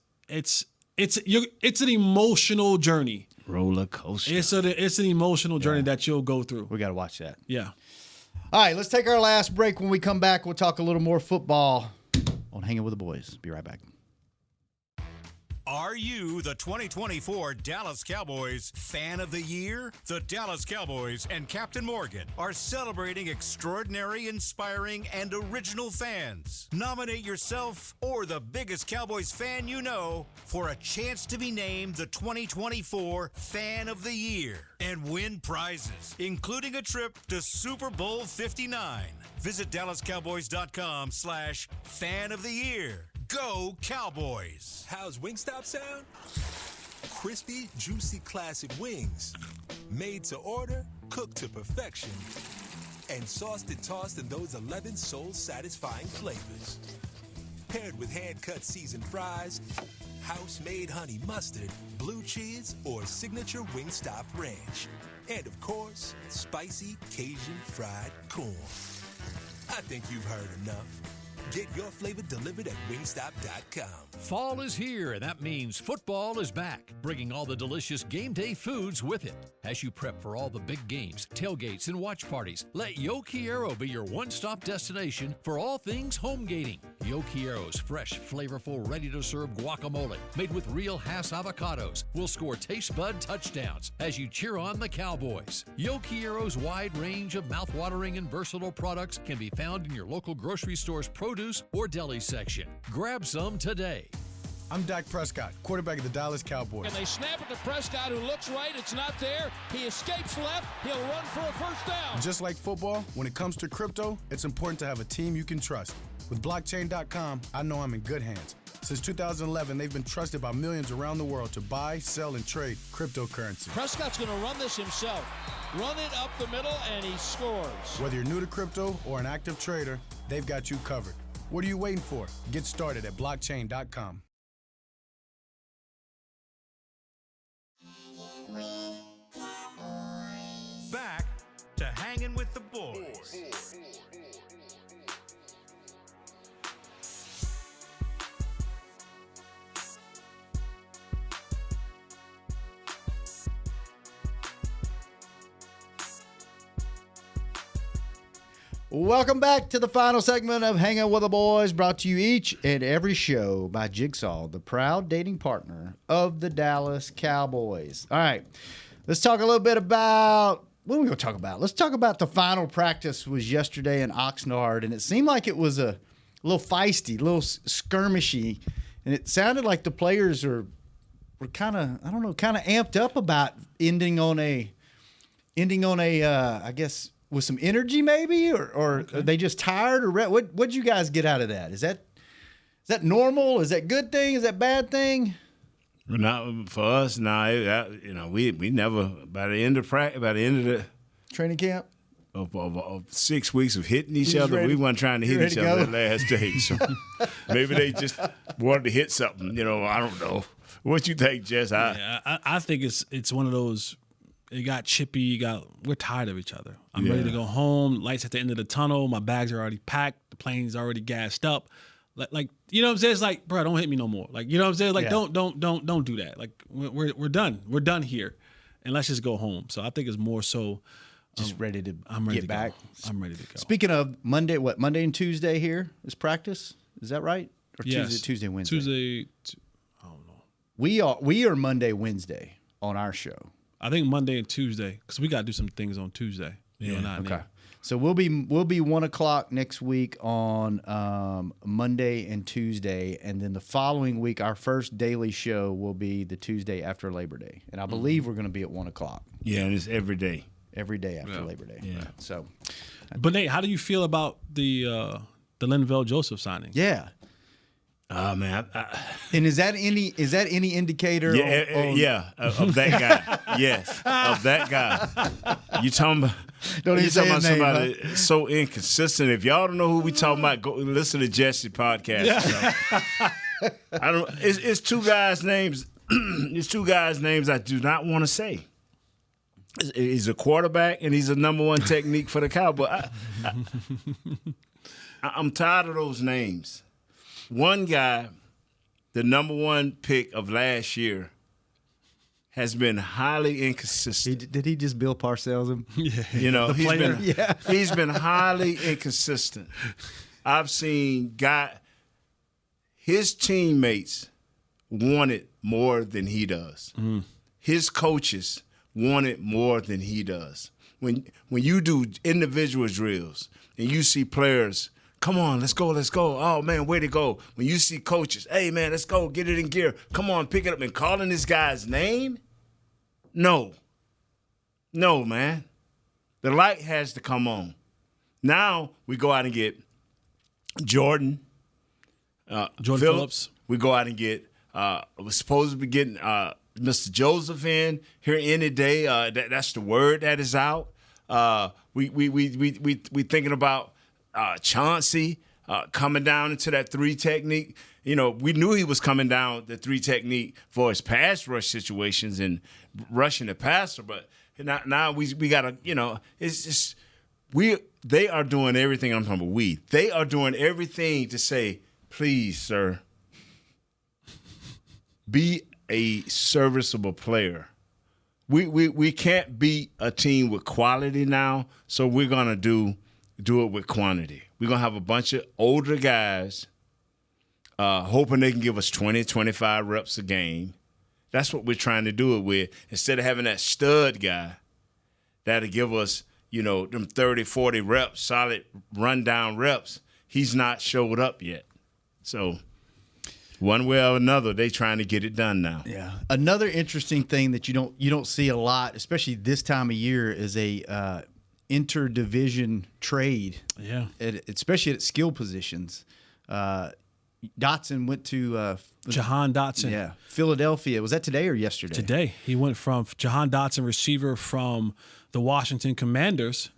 Speaker 6: an emotional journey.
Speaker 2: Roller coaster.
Speaker 6: It's an emotional journey that you'll go through.
Speaker 5: We got to watch that.
Speaker 6: Yeah.
Speaker 5: All right, let's take our last break. When we come back, we'll talk a little more football on Hanging with the Boys. Be right back.
Speaker 1: Are you the 2024 Dallas Cowboys Fan of the Year? The Dallas Cowboys and Captain Morgan are celebrating extraordinary, inspiring, and original fans. Nominate yourself or the biggest Cowboys fan you know for a chance to be named the 2024 Fan of the Year and win prizes, including a trip to Super Bowl 59. Visit DallasCowboys.com/Fan of the Year. Go Cowboys!
Speaker 7: How's Wingstop sound? Crispy, juicy, classic wings. Made to order, cooked to perfection. And sauced and tossed in those 11 soul-satisfying flavors. Paired with hand-cut seasoned fries, house-made honey mustard, blue cheese, or signature Wingstop ranch. And, of course, spicy Cajun fried corn. I think you've heard enough. Get your flavor delivered at Wingstop.com.
Speaker 9: Fall is here, and that means football is back, bringing all the delicious game day foods with it. As you prep for all the big games, tailgates, and watch parties, let Yo Quiero be your one-stop destination for all things home gating. Yo Quiero's fresh, flavorful, ready-to-serve guacamole, made with real Hass avocados, will score taste bud touchdowns as you cheer on the Cowboys. Yo Quiero's wide range of mouth-watering and versatile products can be found in your local grocery store's produce or deli section. Grab some today.
Speaker 8: I'm Dak Prescott, quarterback of the Dallas Cowboys.
Speaker 4: And they snap it to Prescott, who looks right. It's not there. He escapes left. He'll run for a first down.
Speaker 8: Just like football, when it comes to crypto, it's important to have a team you can trust. With blockchain.com, I know I'm in good hands. Since 2011, they've been trusted by millions around the world to buy, sell, and trade cryptocurrency.
Speaker 4: Prescott's going to run this himself. Run it up the middle, and he scores.
Speaker 8: Whether you're new to crypto or an active trader, they've got you covered. What are you waiting for? Get started at blockchain.com.
Speaker 1: Back to Hanging with the Boys.
Speaker 5: Welcome back to the final segment of Hanging with the Boys, brought to you each and every show by Jigsaw, the proud dating partner of the Dallas Cowboys. All right, let's talk a little bit about, what are we going to talk about? Let's talk about the final practice was yesterday in Oxnard, and it seemed like it was a little feisty, a little skirmishy, and it sounded like the players were kind of, I don't know, kind of amped up about ending on a, I guess, with some energy, maybe, or okay. Are they just tired, or what'd you guys get out of that? Is that normal? Is that good thing? Is that bad thing?
Speaker 2: Not for us. No, we never by the end of the
Speaker 5: training camp
Speaker 2: of 6 weeks of hitting each other. We weren't trying to hit each other that last day, so maybe they just wanted to hit something. I don't know. What you think, Jess?
Speaker 6: I think it's one of those. It got chippy. We're tired of each other. I'm ready to go home. Lights at the end of the tunnel. My bags are already packed. The plane's already gassed up. Like you know what I'm saying? It's like, bro, don't hit me no more. Like, you know what I'm saying? Like, don't do that. Like, we're done. We're done here, and let's just go home. So I think it's more so
Speaker 5: just ready to
Speaker 6: get
Speaker 5: back.
Speaker 6: I'm ready to go.
Speaker 5: Speaking of Monday, Monday and Tuesday here is practice. Is that right? Or
Speaker 6: yes.
Speaker 5: Tuesday, Wednesday?
Speaker 6: Tuesday. I don't know.
Speaker 5: We are Monday, Wednesday on our show.
Speaker 6: I think Monday and Tuesday, because we got to do some things on Tuesday.
Speaker 5: Okay. So we'll be 1:00 next week on Monday and Tuesday, and then the following week, our first daily show will be the Tuesday after Labor Day, and I believe we're going to be at 1:00.
Speaker 2: Yeah, and it's every day.
Speaker 5: Every day after Labor Day.
Speaker 2: Yeah.
Speaker 5: So,
Speaker 6: but Nate, how do you feel about the Linval Joseph signing?
Speaker 5: Yeah.
Speaker 2: Oh man!
Speaker 5: And is that any indicator?
Speaker 2: Of that guy. Yes, of that guy. You talking about? Somebody so inconsistent. If y'all don't know who we talking about, go listen to Jesse's podcast. Yeah. I don't. It's two guys' names. It's two guys' names I do not want to say. He's a quarterback and he's a number one technique for the Cowboys. I'm tired of those names. One guy, the number one pick of last year, has been highly inconsistent.
Speaker 5: Did he just Bill Parcells him?
Speaker 6: Yeah.
Speaker 2: He's been highly inconsistent. I've seen his teammates want it more than he does. His coaches want it more than he does. When you do individual drills and you see players, come on, let's go. Oh, man, way to go. When you see coaches, hey, man, let's go, get it in gear. Come on, pick it up. And calling this guy's name? No, man. The light has to come on. Now we go out and get Jordan Phillips. We go out and get, we're supposed to be getting Mr. Joseph in here any day. That's the word that is out. We thinking about Chauncey coming down into that 3 technique. We knew he was coming down the 3 technique for his pass rush situations and rushing the passer, but now we got to, it's just they are doing everything. I'm talking about they are doing everything to say, please, sir, be a serviceable player. We can't beat a team with quality now, so we're gonna do it with quantity. We're going to have a bunch of older guys hoping they can give us 20, 25 reps a game. That's what we're trying to do it with. Instead of having that stud guy that'll give us, them 30, 40 reps, solid rundown reps, he's not showed up yet. So One way or another, they trying to get it done now.
Speaker 5: Yeah. Another interesting thing that you don't see a lot, especially this time of year, is a interdivision trade.
Speaker 6: Yeah.
Speaker 5: Especially at skill positions. Dotson went to
Speaker 6: Jahan Dotson.
Speaker 5: Yeah, Philadelphia. Was that today or yesterday?
Speaker 6: Today. He went from Jahan Dotson, receiver from the Washington Commanders,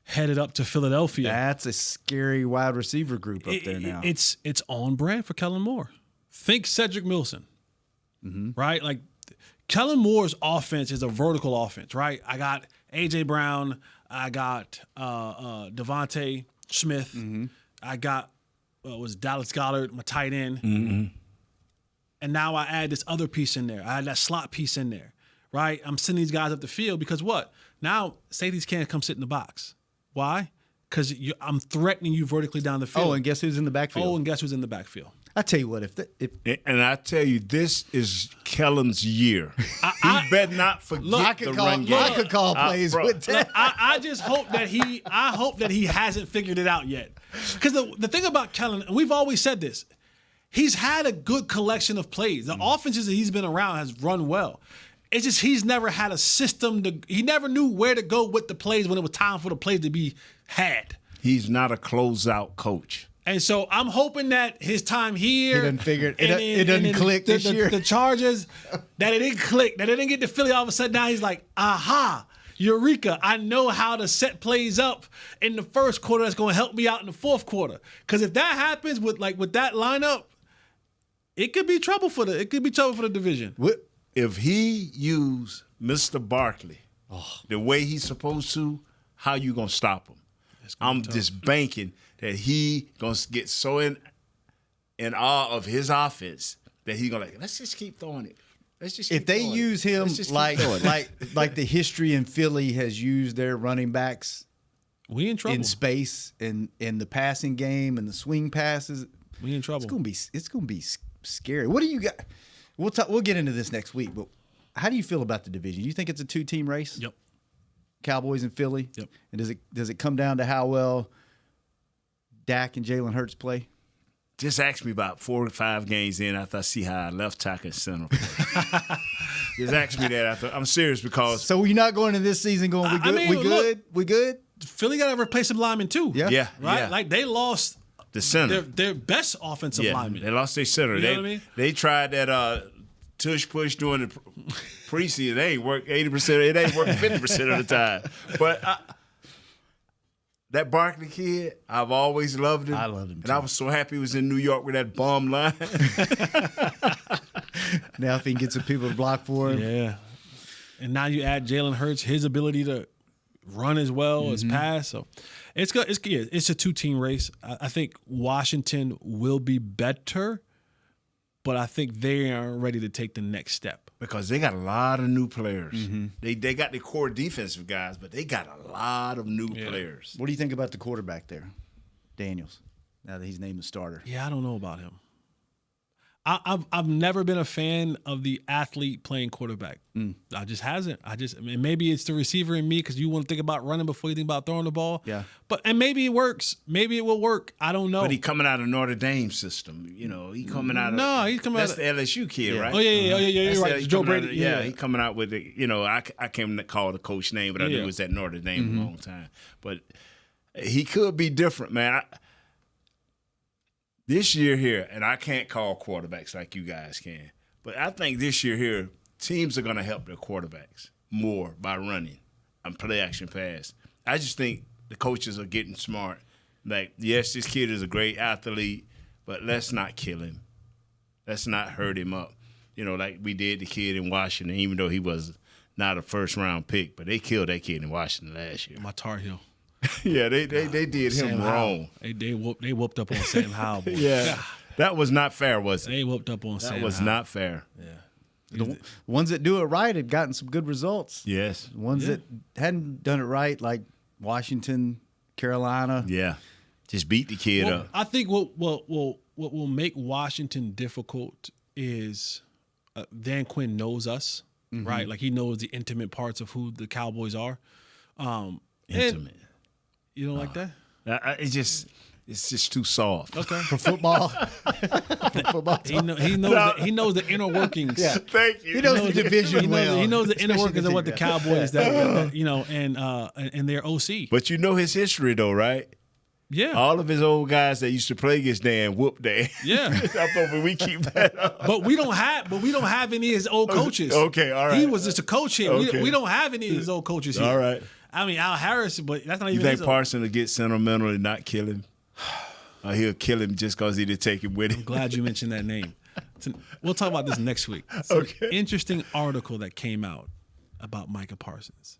Speaker 6: headed up to Philadelphia.
Speaker 5: That's a scary wide receiver group up there now.
Speaker 6: It's on brand for Kellen Moore. Think Cedric Wilson, right? Like Kellen Moore's offense is a vertical offense, right? I got A.J. Brown. I got Devontae Smith. I got was Dallas Goedert, my tight end. And now I add this other piece in there. I add that slot piece in there, right? I'm sending these guys up the field because what? Now safeties can't come sit in the box. Why? Because I'm threatening you vertically down the field.
Speaker 5: Oh, and guess who's in the backfield?
Speaker 6: I
Speaker 5: tell you what,
Speaker 2: and I tell you, this is Kellen's year. He better not forget the run game.
Speaker 5: I could call plays with that.
Speaker 6: I just hope that he hasn't figured it out yet. Because the thing about Kellen, and we've always said this, he's had a good collection of plays. The offenses that he's been around has run well. It's just he's never had a system he never knew where to go with the plays when it was time for the plays to be had.
Speaker 2: He's not a closeout coach.
Speaker 6: And so I'm hoping that his time here,
Speaker 5: He doesn't figure it doesn't click this year.
Speaker 6: The Chargers, that it didn't click, that it didn't get to Philly. All of a sudden now he's like, aha, eureka! I know how to set plays up in the first quarter. That's going to help me out in the fourth quarter. Because if that happens with that lineup, it could be trouble for the division.
Speaker 2: If he used Mr. Barkley the way he's supposed to, how you gonna stop him? I'm just banking that he gonna get so in awe of his offense that he's gonna let's just keep throwing it.
Speaker 5: If they use him like the history in Philly has used their running backs,
Speaker 6: we in trouble
Speaker 5: in space and in the passing game and the swing passes.
Speaker 6: We in trouble.
Speaker 5: It's gonna be scary. What do you got? We'll get into this next week, but how do you feel about the division? Do you think it's a 2-team race?
Speaker 6: Yep.
Speaker 5: Cowboys and Philly.
Speaker 6: Yep.
Speaker 5: And does it come down to how well Dak and Jalen Hurts play?
Speaker 2: Just ask me about 4 or 5 games in after I see how I left tackle and center play. Just ask me that after. I'm serious because.
Speaker 5: So we're not going into this season going, we good? We good?
Speaker 6: Philly got to replace some linemen too.
Speaker 2: Yeah.
Speaker 6: Right?
Speaker 2: Yeah.
Speaker 6: Like they lost
Speaker 2: the center.
Speaker 6: Their best offensive lineman.
Speaker 2: They lost their center.
Speaker 6: You know what I mean?
Speaker 2: They tried that tush push during the preseason. They ain't work 80%. It ain't working 50% of the time. But that Barkley kid, I've always loved him.
Speaker 5: I loved him too.
Speaker 2: And I was so happy he was in New York with that bum line.
Speaker 5: Now if he can get some people to block for him.
Speaker 6: Yeah. And now you add Jalen Hurts, his ability to run as well as pass. So it's good. It's a 2-team race. I think Washington will be better, but I think they aren't ready to take the next step.
Speaker 2: Because they got a lot of new players. They got the core defensive guys, but they got a lot of new players.
Speaker 5: What do you think about the quarterback there, Daniels, now that he's named the starter?
Speaker 6: Yeah, I don't know about him. I've never been a fan of the athlete playing quarterback. I just hasn't. Maybe it's the receiver in me because you want to think about running before you think about throwing the ball.
Speaker 5: Yeah.
Speaker 6: And maybe it works. Maybe it will work. I don't know.
Speaker 2: But he coming out of Notre Dame system. You know, he coming out of
Speaker 6: he's coming
Speaker 2: that's
Speaker 6: out
Speaker 2: the LSU kid, right?
Speaker 6: Oh yeah. You're right. Joe Brady.
Speaker 2: He coming out with the. You know, I can't call the coach name, but I knew it was at Notre Dame a long time. But he could be different, man. This year here, and I can't call quarterbacks like you guys can, but I think this year here, teams are going to help their quarterbacks more by running and play action pass. I just think the coaches are getting smart. Like, yes, this kid is a great athlete, but let's not kill him. Let's not hurt him up. You know, like we did the kid in Washington, even though he was not a first-round pick, but they killed that kid in Washington last year.
Speaker 6: My Tar Heel.
Speaker 2: Yeah, they did
Speaker 6: Sam
Speaker 2: him wrong.
Speaker 6: They whooped up on Sam Howell.
Speaker 2: Yeah, that was not fair, was it?
Speaker 6: They whooped up on Sam.
Speaker 2: That was not fair.
Speaker 6: Yeah.
Speaker 5: The ones that do it right have gotten some good results.
Speaker 2: Yes.
Speaker 5: The ones that hadn't done it right, like Washington, Carolina.
Speaker 2: Yeah. Just beat the kid up.
Speaker 6: I think what will make Washington difficult is Dan Quinn knows us, right? Like he knows the intimate parts of who the Cowboys are.
Speaker 2: Intimate.
Speaker 6: You don't like that?
Speaker 2: It's It's just too soft.
Speaker 6: Okay.
Speaker 5: For football.
Speaker 6: He knows the inner workings.
Speaker 5: Yeah.
Speaker 2: Thank you.
Speaker 5: He knows the division well.
Speaker 6: He knows the inner
Speaker 5: Especially
Speaker 6: workings of what the Cowboys and their OC.
Speaker 2: But you know his history, though, right?
Speaker 6: Yeah.
Speaker 2: All of his old guys that used to play against Dan whooped Dan.
Speaker 6: Yeah.
Speaker 2: I'm hoping we keep that up.
Speaker 6: But we don't have any of his old coaches.
Speaker 2: Okay, all right.
Speaker 6: He was just a coach here.
Speaker 2: Okay.
Speaker 6: We don't have any of his old coaches here.
Speaker 2: All right.
Speaker 6: I mean, Al Harris, but that's not
Speaker 2: You
Speaker 6: even
Speaker 2: think
Speaker 6: his
Speaker 2: Parson will get sentimental and not kill him? Or he'll kill him just because he didn't take him with him?
Speaker 6: I'm glad you mentioned that name. We'll talk about this next week. It's an interesting article that came out about Micah Parsons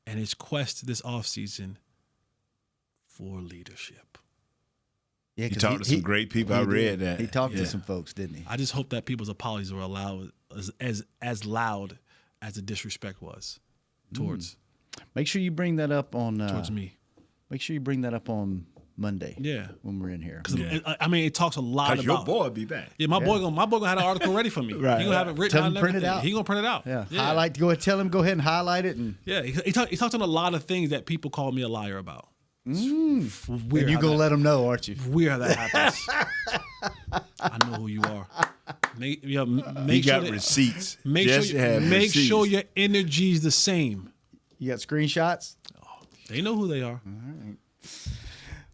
Speaker 6: and his quest this offseason for leadership.
Speaker 5: Yeah,
Speaker 2: He talked to some great people. I read that.
Speaker 5: He talked to some folks, didn't he?
Speaker 6: I just hope that people's apologies were allowed as loud as the disrespect was towards
Speaker 5: Make sure you bring that up on
Speaker 6: towards me.
Speaker 5: Make sure you bring that up on Monday.
Speaker 6: Yeah.
Speaker 5: When we're in here.
Speaker 6: I mean, it talks a lot about
Speaker 2: your boy will be back.
Speaker 6: Yeah, my boy gonna have an article ready for me.
Speaker 5: Right.
Speaker 6: He gonna have it written
Speaker 5: Tell
Speaker 6: down.
Speaker 5: him print it out.
Speaker 6: He gonna print it out.
Speaker 5: Yeah. Highlight. Tell him. Go ahead and highlight it. And
Speaker 6: yeah. He talked on a lot of things that people call me a liar about.
Speaker 5: and you gonna let him know, aren't you?
Speaker 6: Weird how that happens. I know who you are. Make
Speaker 2: He
Speaker 6: sure
Speaker 2: got
Speaker 6: that,
Speaker 2: receipts.
Speaker 6: Make sure your energy's the same.
Speaker 5: You got screenshots?
Speaker 6: They know who they are.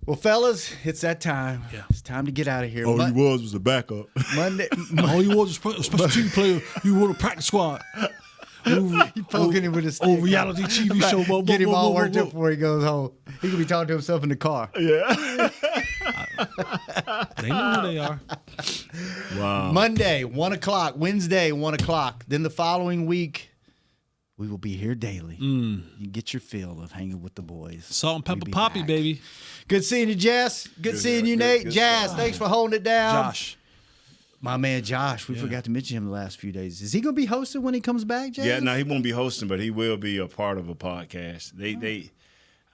Speaker 5: Well, fellas, it's that time.
Speaker 6: Yeah.
Speaker 5: It's time to get out of here.
Speaker 2: All he was a backup.
Speaker 5: Monday.
Speaker 6: All you was a special team player. You were a practice squad.
Speaker 5: He poking him with his stick.
Speaker 6: reality TV show.
Speaker 5: Get him all worked up before he goes home. He could be talking to himself in the car.
Speaker 2: Yeah.
Speaker 6: They know who they are.
Speaker 2: Wow.
Speaker 5: Monday, 1 o'clock. Wednesday, 1 o'clock. Then the following week, we will be here daily. You get your fill of hanging with the boys.
Speaker 6: Salt and
Speaker 5: We'll
Speaker 6: pepper
Speaker 5: be
Speaker 6: poppy,
Speaker 5: back.
Speaker 6: baby.
Speaker 5: Good seeing you, Jess. Good seeing you, Nate. Jazz, thanks for holding it down.
Speaker 6: Josh.
Speaker 5: My man Josh, we forgot to mention him the last few days. Is he going to be hosting when he comes back, Jazz?
Speaker 2: Yeah, no, he won't be hosting, but he will be a part of a podcast.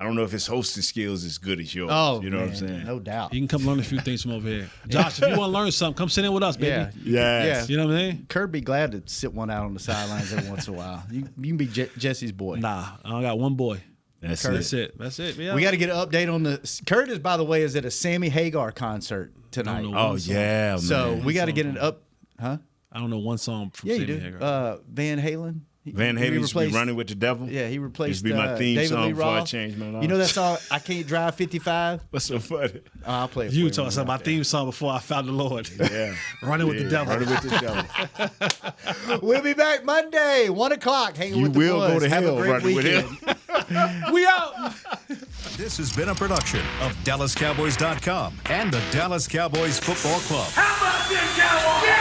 Speaker 2: I don't know if his hosting skills is good as yours.
Speaker 5: Oh,
Speaker 2: you know
Speaker 5: man,
Speaker 2: what I'm saying?
Speaker 5: no doubt.
Speaker 6: You can come learn a few things from over here. Josh, if you want to learn something, come sit in with us, baby.
Speaker 5: Yeah.
Speaker 2: Yes.
Speaker 6: You know what I mean?
Speaker 5: Kurt be glad to sit one out on the sidelines every once in a while. You can be Jesse's boy.
Speaker 6: Nah, I got one boy.
Speaker 2: That's
Speaker 6: That's it. Yeah.
Speaker 5: We got to get an update on the. Kurt is, by the way, is at a Sammy Hagar concert tonight.
Speaker 6: know.
Speaker 2: Oh, yeah, man.
Speaker 5: So we got to get an up. Huh?
Speaker 6: I don't know one song from
Speaker 5: Yeah,
Speaker 6: Sammy
Speaker 5: you do.
Speaker 6: Hagar.
Speaker 5: Van Halen.
Speaker 2: Van Halen used to be Running with the Devil.
Speaker 5: Yeah, he replaced.
Speaker 2: Used to be my theme
Speaker 5: David
Speaker 2: song
Speaker 5: Lee
Speaker 2: before I
Speaker 5: Roth.
Speaker 2: changed my life.
Speaker 5: You know that song? I Can't Drive 55.
Speaker 2: What's so funny?
Speaker 5: I'll play it.
Speaker 6: You
Speaker 5: for
Speaker 6: were talking about my theme song before I found the Lord.
Speaker 2: Yeah.
Speaker 6: Running with the devil.
Speaker 2: Running with the Devil.
Speaker 5: We'll be back Monday, 1 o'clock. Hanging
Speaker 2: You
Speaker 5: with the
Speaker 2: will
Speaker 5: boys.
Speaker 2: go to
Speaker 5: Have
Speaker 2: hell
Speaker 5: a great
Speaker 2: running with
Speaker 5: weekend.
Speaker 2: him.
Speaker 6: We out.
Speaker 1: This has been a production of DallasCowboys.com and the Dallas Cowboys Football Club.
Speaker 3: How about this, Cowboys?